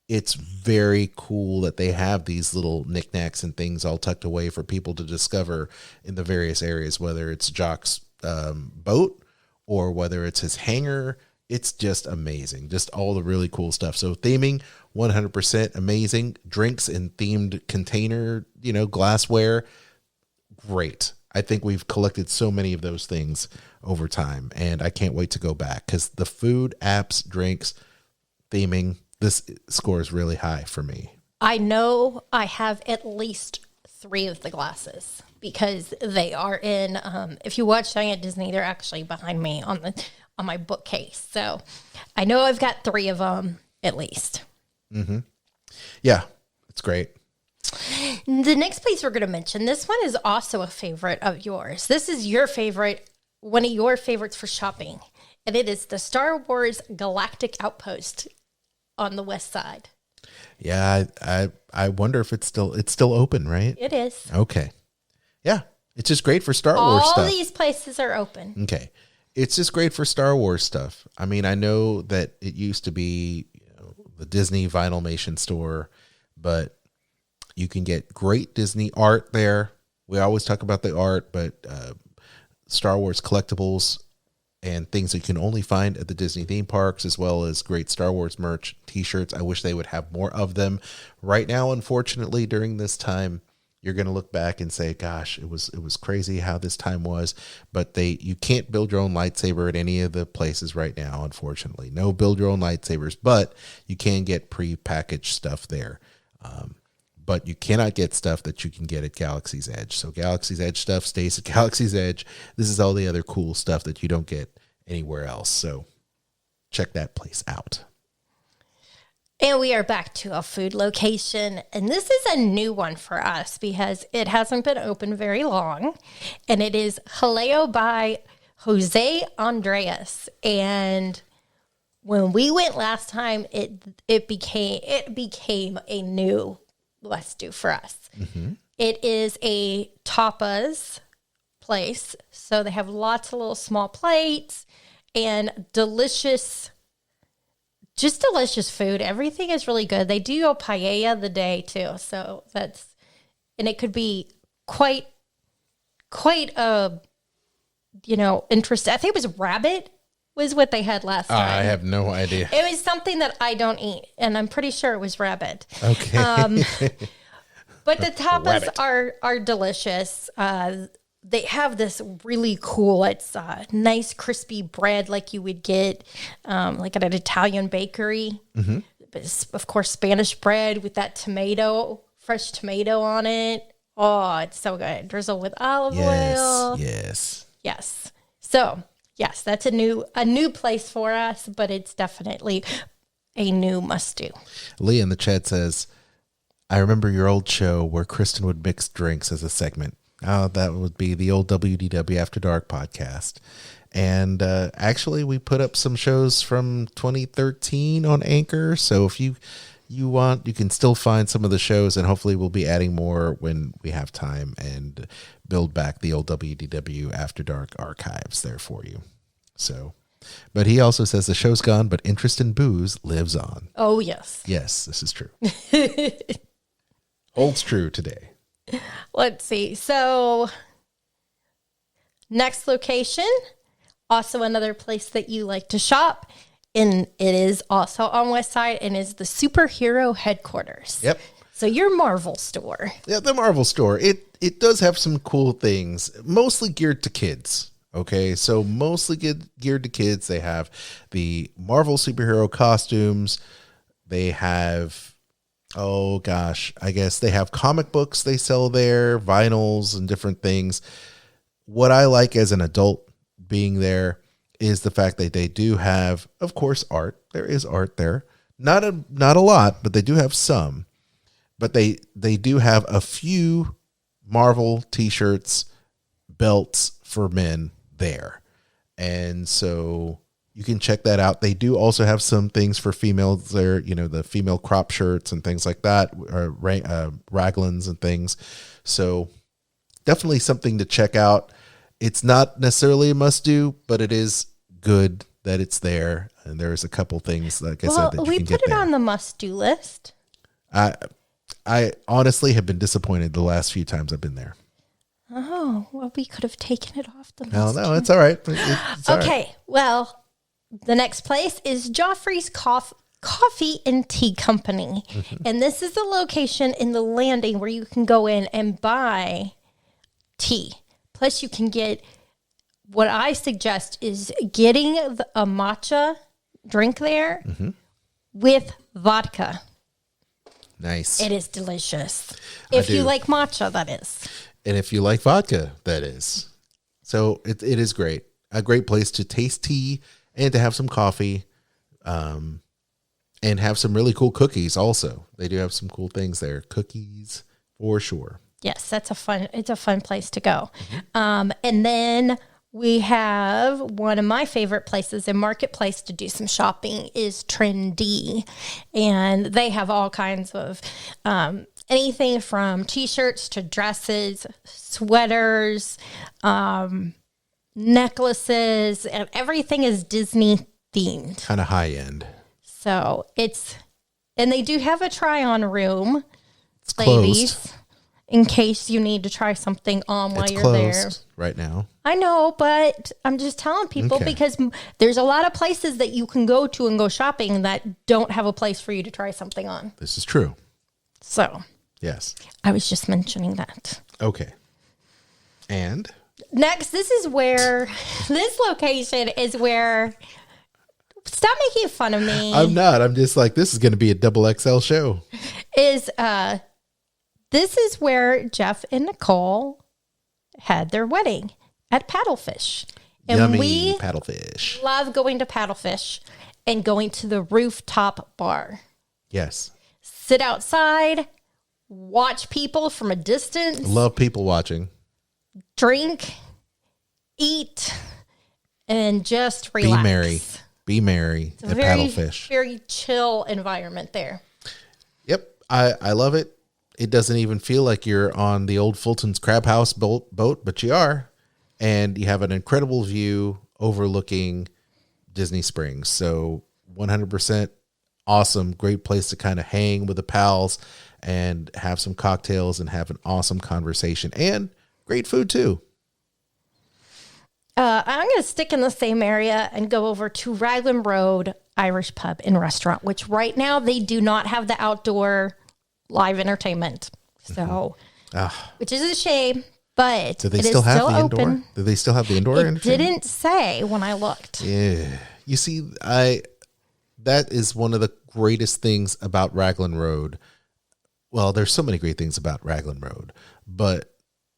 It's very cool that they have these little knickknacks and things all tucked away for people to discover in the various areas, whether it's Jock's boat or whether it's his hangar. It's just amazing. Just all the really cool stuff. So theming, 100% amazing. Drinks in themed container, glassware. Great. I think we've collected so many of those things over time, and I can't wait to go back because the food, apps, drinks, theming, this score is really high for me. I know I have at least 3 of the glasses because they are in. If you watch Dying at Disney, they're actually behind me on my bookcase. So I know I've got 3 of them at least. Mm-hmm. Yeah, it's great. The next place we're going to mention, this one is also a favorite of yours. This is your favorite, one of your favorites for shopping. And it is the Star Wars Galactic Outpost on the west side. Yeah, I wonder if it's still open, right? It is. Okay. Yeah, it's just great for Star Wars stuff. All these places are open. Okay. It's just great for Star Wars stuff. I mean, I know that it used to be the Disney Vinylmation store, but you can get great Disney art there. We always talk about the art, but Star Wars collectibles and things that you can only find at the Disney theme parks, as well as great Star Wars merch, t-shirts. I wish they would have more of them. Right now, unfortunately, during this time, you're going to look back and say, gosh, it was crazy how this time was. But you can't build your own lightsaber at any of the places right now, unfortunately. No build your own lightsabers, but you can get pre-packaged stuff there. But you cannot get stuff that you can get at Galaxy's Edge. So Galaxy's Edge stuff stays at Galaxy's Edge. This is all the other cool stuff that you don't get anywhere else. So check that place out. And we are back to a food location. And this is a new one for us because it hasn't been open very long. And it is Jaleo by Jose Andres. And when we went last time, it became a new must-do for us. Mm-hmm. It is a tapas place. So they have lots of little small plates and delicious food. Everything is really good. They do a paella the day too. So and it could be quite interesting. I think it was rabbit was what they had last time. I have no idea. It was something that I don't eat, and I'm pretty sure it was rabbit. Okay. But the tapas are delicious. They have this really cool, it's nice crispy bread like you would get like at an Italian bakery. Mm-hmm. But it's, of course, Spanish bread with that fresh tomato on it. Oh, it's so good. Drizzle with olive oil. Yes. So, yes, that's a new place for us, but it's definitely a new must-do. Lee in the chat says, I remember your old show where Kristen would mix drinks as a segment. Oh, that would be the old WDW After Dark podcast. And actually, we put up some shows from 2013 on Anchor. So if you want, you can still find some of the shows, and hopefully we'll be adding more when we have time and build back the old WDW After Dark archives there for you. So, but he also says the show's gone, but interest in booze lives on. Oh, yes. Yes, this is true. Holds true today. Let's see. So, next location, also another place that you like to shop, and it is also on West Side, and is the superhero headquarters. Yep. So your Marvel store. Yeah, the Marvel store. It does have some cool things, mostly geared to kids. Okay, so mostly geared to kids. They have the Marvel superhero costumes. They have, oh gosh, I guess they have comic books they sell there, vinyls and different things. What I like as an adult being there is the fact that they do have, of course, art. There is art there. Not a lot, but they do have some. But they do have a few Marvel t-shirts, belts for men there. And so you can check that out. They do also have some things for females there, the female crop shirts and things like that, or raglans and things. So definitely something to check out. It's not necessarily a must do, but it is good that it's there. And there's a couple things, like I said, that you we can put get it there. on the must do list. I honestly have been disappointed the last few times I've been there. Oh, well, we could have taken it off the list. No, it's all right. It's all okay, right. well, the next place is Joffrey's Coffee and Tea Company. Mm-hmm. And this is the location in the landing where you can go in and buy tea. Plus, you can get, what I suggest is getting a matcha drink there with vodka. Nice. It is delicious. If you like matcha, that is. And if you like vodka, that is. So it is great. A great place to taste tea and to have some coffee, and have some really cool cookies also. They do have some cool things there. Cookies, For sure. Yes, it's a fun place to go. And then we have one of my favorite places in Marketplace to do some shopping is Trendy. And they have all kinds of anything from t-shirts to dresses, sweaters, necklaces, and everything is Disney themed. Kind of high end. So and they do have a try-on room, It's ladies, closed. in case you need to try something on while It's you're closed there. right now. I know, but I'm just telling people Okay. because there's a lot of places that you can go to and go shopping that don't have a place for you to try something on. This is true. So Yes. I was just mentioning that. Okay. And Next, this location is where, stop making fun of me. I'm not. I'm just like, this is going to be a double XL show. This is where Jeff and Nicole had their wedding at Paddlefish. And Yummy we paddlefish. love going to Paddlefish and going to the rooftop bar. Yes. Sit outside, watch people from a distance, Love people watching. drink, eat, and just relax. Be merry. Be merry It's a at very, Paddlefish. very chill environment there. Yep. I love it. It doesn't even feel like you're on the old Fulton's Crab House boat, but you are. And you have an incredible view overlooking Disney Springs. So 100% awesome. Great place to kind of hang with the pals and have some cocktails and have an awesome conversation. And great food too. I'm going to stick in the same area and go over to Raglan Road Irish Pub and Restaurant, which right now they do not have the outdoor live entertainment. So, which is a shame, but Do they it still is have still the open. indoor? Do they still have the indoor It entertainment? didn't say when I looked. Yeah. You see, that is one of the greatest things about Raglan Road. Well, there's so many great things about Raglan Road, but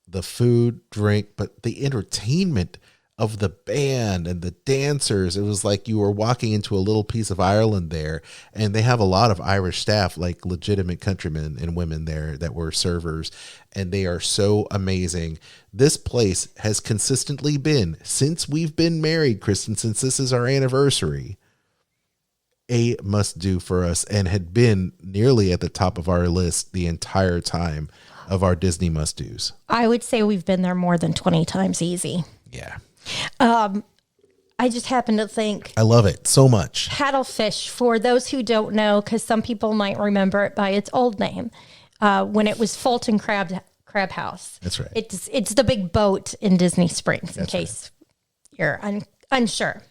the food, drink, but the entertainment of the band and the dancers, it was like you were walking into a little piece of Ireland there, and they have a lot of Irish staff, like legitimate countrymen and women there that were servers, and they are so amazing. This place has consistently been, since we've been married, Kristen, since this is our anniversary, a must-do for us, and had been nearly at the top of our list the entire time of our Disney must-dos. I would say we've been there more than 20 times easy. Yeah. I just happen to think I love it so much. Paddlefish, for those who don't know, because some people might remember it by its old name, when it was Fulton Crab House. That's right. It's the big boat in Disney Springs, in case you're unsure.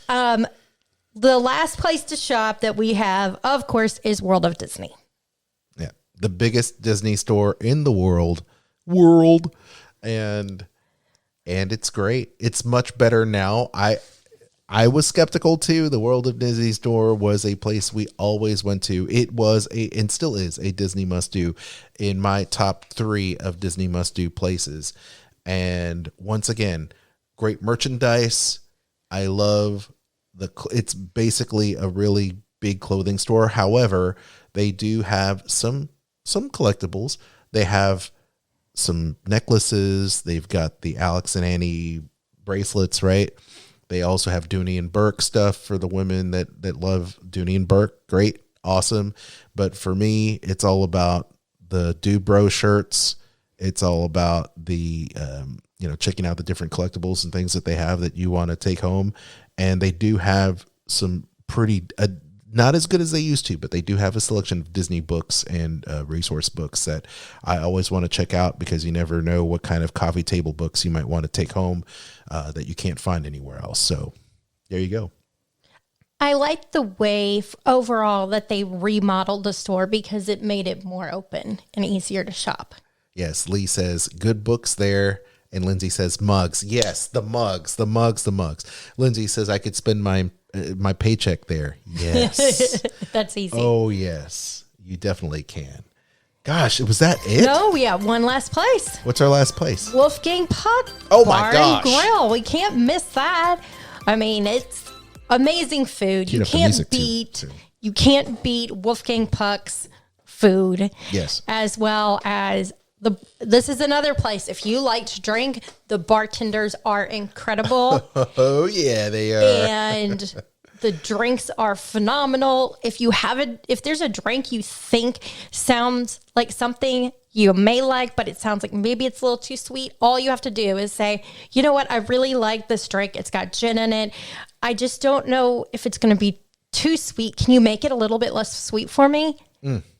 The last place to shop that we have, of course, is World of Disney. Yeah. The biggest Disney store in the world. And it's great. It's much better now. I was skeptical too. The World of Disney store was a place we always went to. It was and still is a Disney must-do in my top 3 of Disney must-do places. And once again, great merchandise. I love it's basically a really big clothing store. However, they do have some collectibles. They have some necklaces. They've got the Alex and Annie bracelets, right? They also have Dooney and Burke stuff for the women that love Dooney and Burke. Great. Awesome. But for me, it's all about the Dubro shirts. It's all about the, checking out the different collectibles and things that they have that you want to take home. And they do have some pretty, not as good as they used to, but they do have a selection of Disney books and resource books that I always want to check out, because you never know what kind of coffee table books you might want to take home that you can't find anywhere else. So there you go. I like the way overall that they remodeled the store because it made it more open and easier to shop. Yes, Lee says good books there. And Lindsay says mugs. Yes, the mugs. Lindsay says I could spend my paycheck there. Yes. That's easy. Oh, yes. You definitely can. Gosh, was that it? No, we have one last place. What's our last place? Wolfgang Puck Oh, my Bar gosh. and Grill. We can't miss that. I mean, it's amazing food. Cue up the music, too. You can't beat Wolfgang Puck's food. Yes. As well as this is another place. If you like to drink, the bartenders are incredible. Oh yeah, they are. And the drinks are phenomenal. If there's a drink you think sounds like something you may like, but it sounds like maybe it's a little too sweet, all you have to do is say, you know what, I really like this drink. It's got gin in it. I just don't know if it's going to be too sweet. Can you make it a little bit less sweet for me?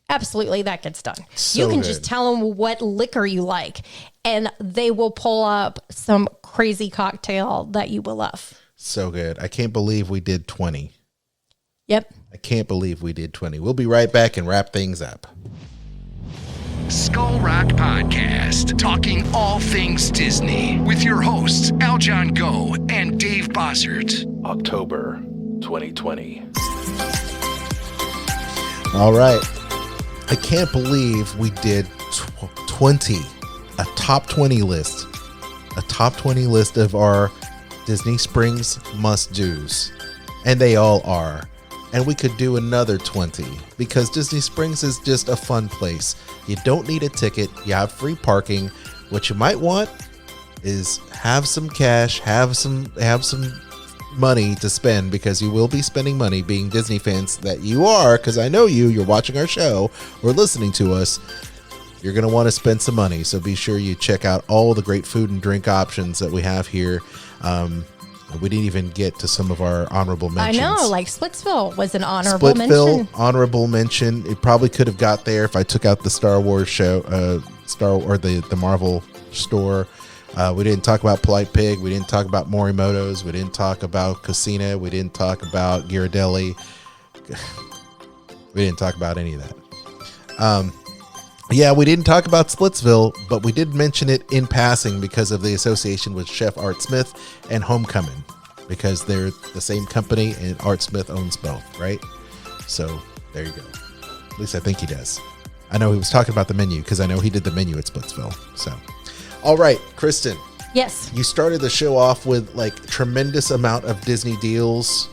Absolutely, that gets done. So you can good. just tell them what liquor you like, and they will pull up some crazy cocktail that you will love. So good. I can't believe we did 20. Yep. I can't believe we did 20. We'll be right back and wrap things up. Skull Rock Podcast, talking all things Disney with your hosts, Aljon Go and Dave Bossert. October 2020. All right. I can't believe we did 20. A top 20 list. A top 20 list of our Disney Springs must-dos. And they all are. And we could do another 20 because Disney Springs is just a fun place. You don't need a ticket. You have free parking. What you might want is have some cash, have some money to spend, because you will be spending money, being Disney fans that you are, because I know you're watching our show or listening to us. You're going to want to spend some money. So be sure you check out all the great food and drink options that we have here. We didn't even get to some of our honorable mentions. I know, like Splitsville was an honorable Splitsville, mention. honorable mention. It probably could have got there if I took out the Star Wars show, the Marvel store. We didn't talk about Polite Pig. We didn't talk about Morimoto's. We didn't talk about Casina. We didn't talk about Ghirardelli. We didn't talk about any of that. Yeah, we didn't talk about Splitsville, but we did mention it in passing because of the association with Chef Art Smith and Homecoming, because they're the same company and Art Smith owns both, right? So there you go. At least I think he does. I know he was talking about the menu because I know he did the menu at Splitsville. So, all right, Kristen. Yes. You started the show off with like tremendous amount of Disney deals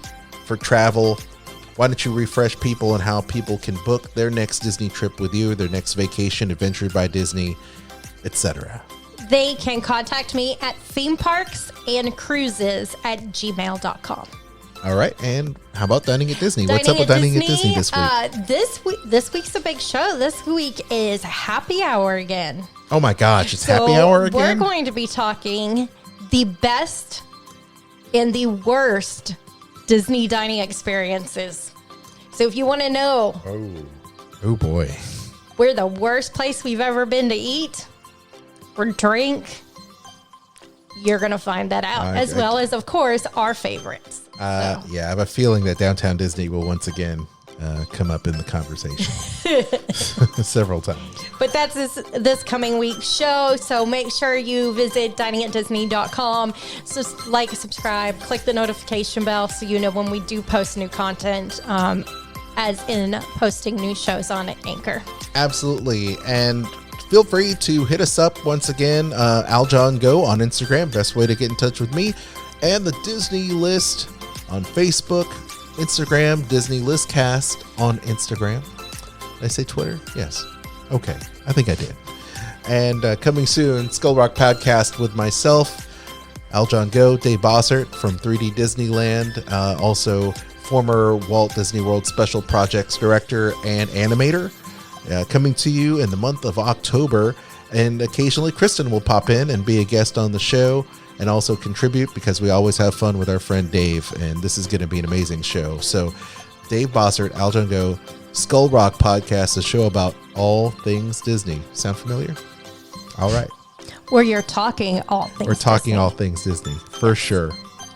for travel. Why don't you refresh people on how people can book their next Disney trip with you, their next vacation, Adventure by Disney, etc. They can contact me at themeparksandcruises@gmail.com. All right. And how about Dining at Disney? What's up with Dining at Disney this week? This week's a big show. This week is happy hour again. Oh my gosh, it's happy hour again? We're going to be talking the best and the worst Disney dining experiences. So if you want to know Oh boy. where the worst place we've ever been to eat or drink, you're going to find that out, as well as, of course, our favorites. Yeah, I have a feeling that Downtown Disney will once again come up in the conversation several times. But that's this coming week's show, so make sure you visit diningatdisney.com. So like, subscribe, click the notification bell so you know when we do post new content, as in posting new shows on Anchor. Absolutely. And feel free to hit us up once again, Aljon Go on Instagram, best way to get in touch with me, and the Disney List on Facebook, Instagram, Disney List Cast on Instagram. Did I say Twitter? Yes. Okay. I think I did. And coming soon, Skull Rock Podcast with myself, Aljon Go, Dave Bossert from 3D Disneyland, also former Walt Disney World Special Projects Director and Animator, coming to you in the month of October. And occasionally Kristen will pop in and be a guest on the show and also contribute, because we always have fun with our friend Dave, and this is going to be an amazing show. So Dave Bossert, Aljon Go, Skull Rock Podcast, a show about all things Disney. Sound familiar? All right. Where you're talking all things We're talking Disney. all things Disney, for sure.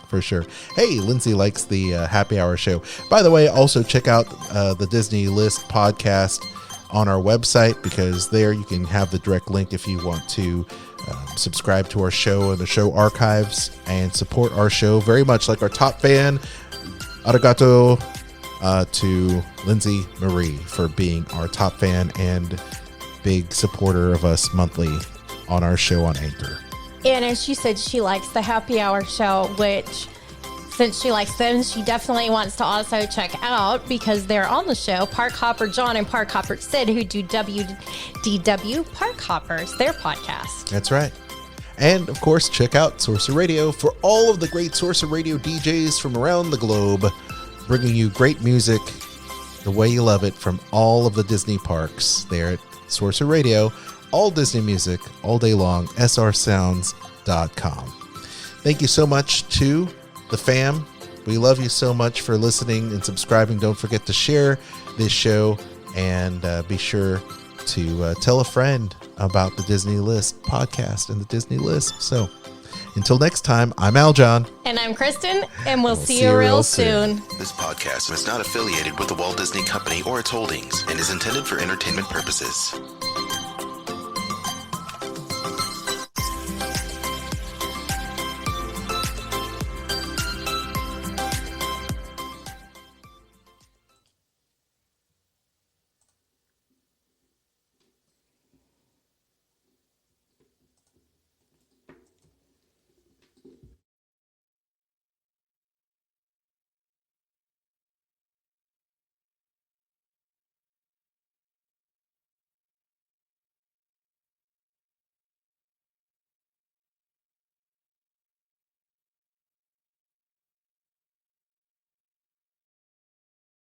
For sure. Hey, Lindsay likes the happy hour show. By the way, also check out the Disney List podcast on our website, because there you can have the direct link if you want to subscribe to our show and the show archives and support our show very much like our top fan. Arigato to Lindsay Marie for being our top fan and big supporter of us monthly on our show on Anchor. And as she said, she likes the happy hour show, which since she likes them, she definitely wants to also check out, because they're on the show, Park Hopper John and Park Hopper Sid, who do WDW Park Hoppers, their podcast. That's right. And, of course, check out Sorcerer Radio for all of the great Sorcerer Radio DJs from around the globe, bringing you great music the way you love it from all of the Disney parks there at Sorcerer Radio. All Disney music, all day long, srsounds.com. Thank you so much to the fam. We love you so much for listening and subscribing. Don't forget to share this show, and be sure to tell a friend about the Disney List podcast and the Disney List. So until next time, I'm Aljon. And I'm Kristen, and we'll see you real soon. This podcast is not affiliated with the Walt Disney Company or its holdings and is intended for entertainment purposes.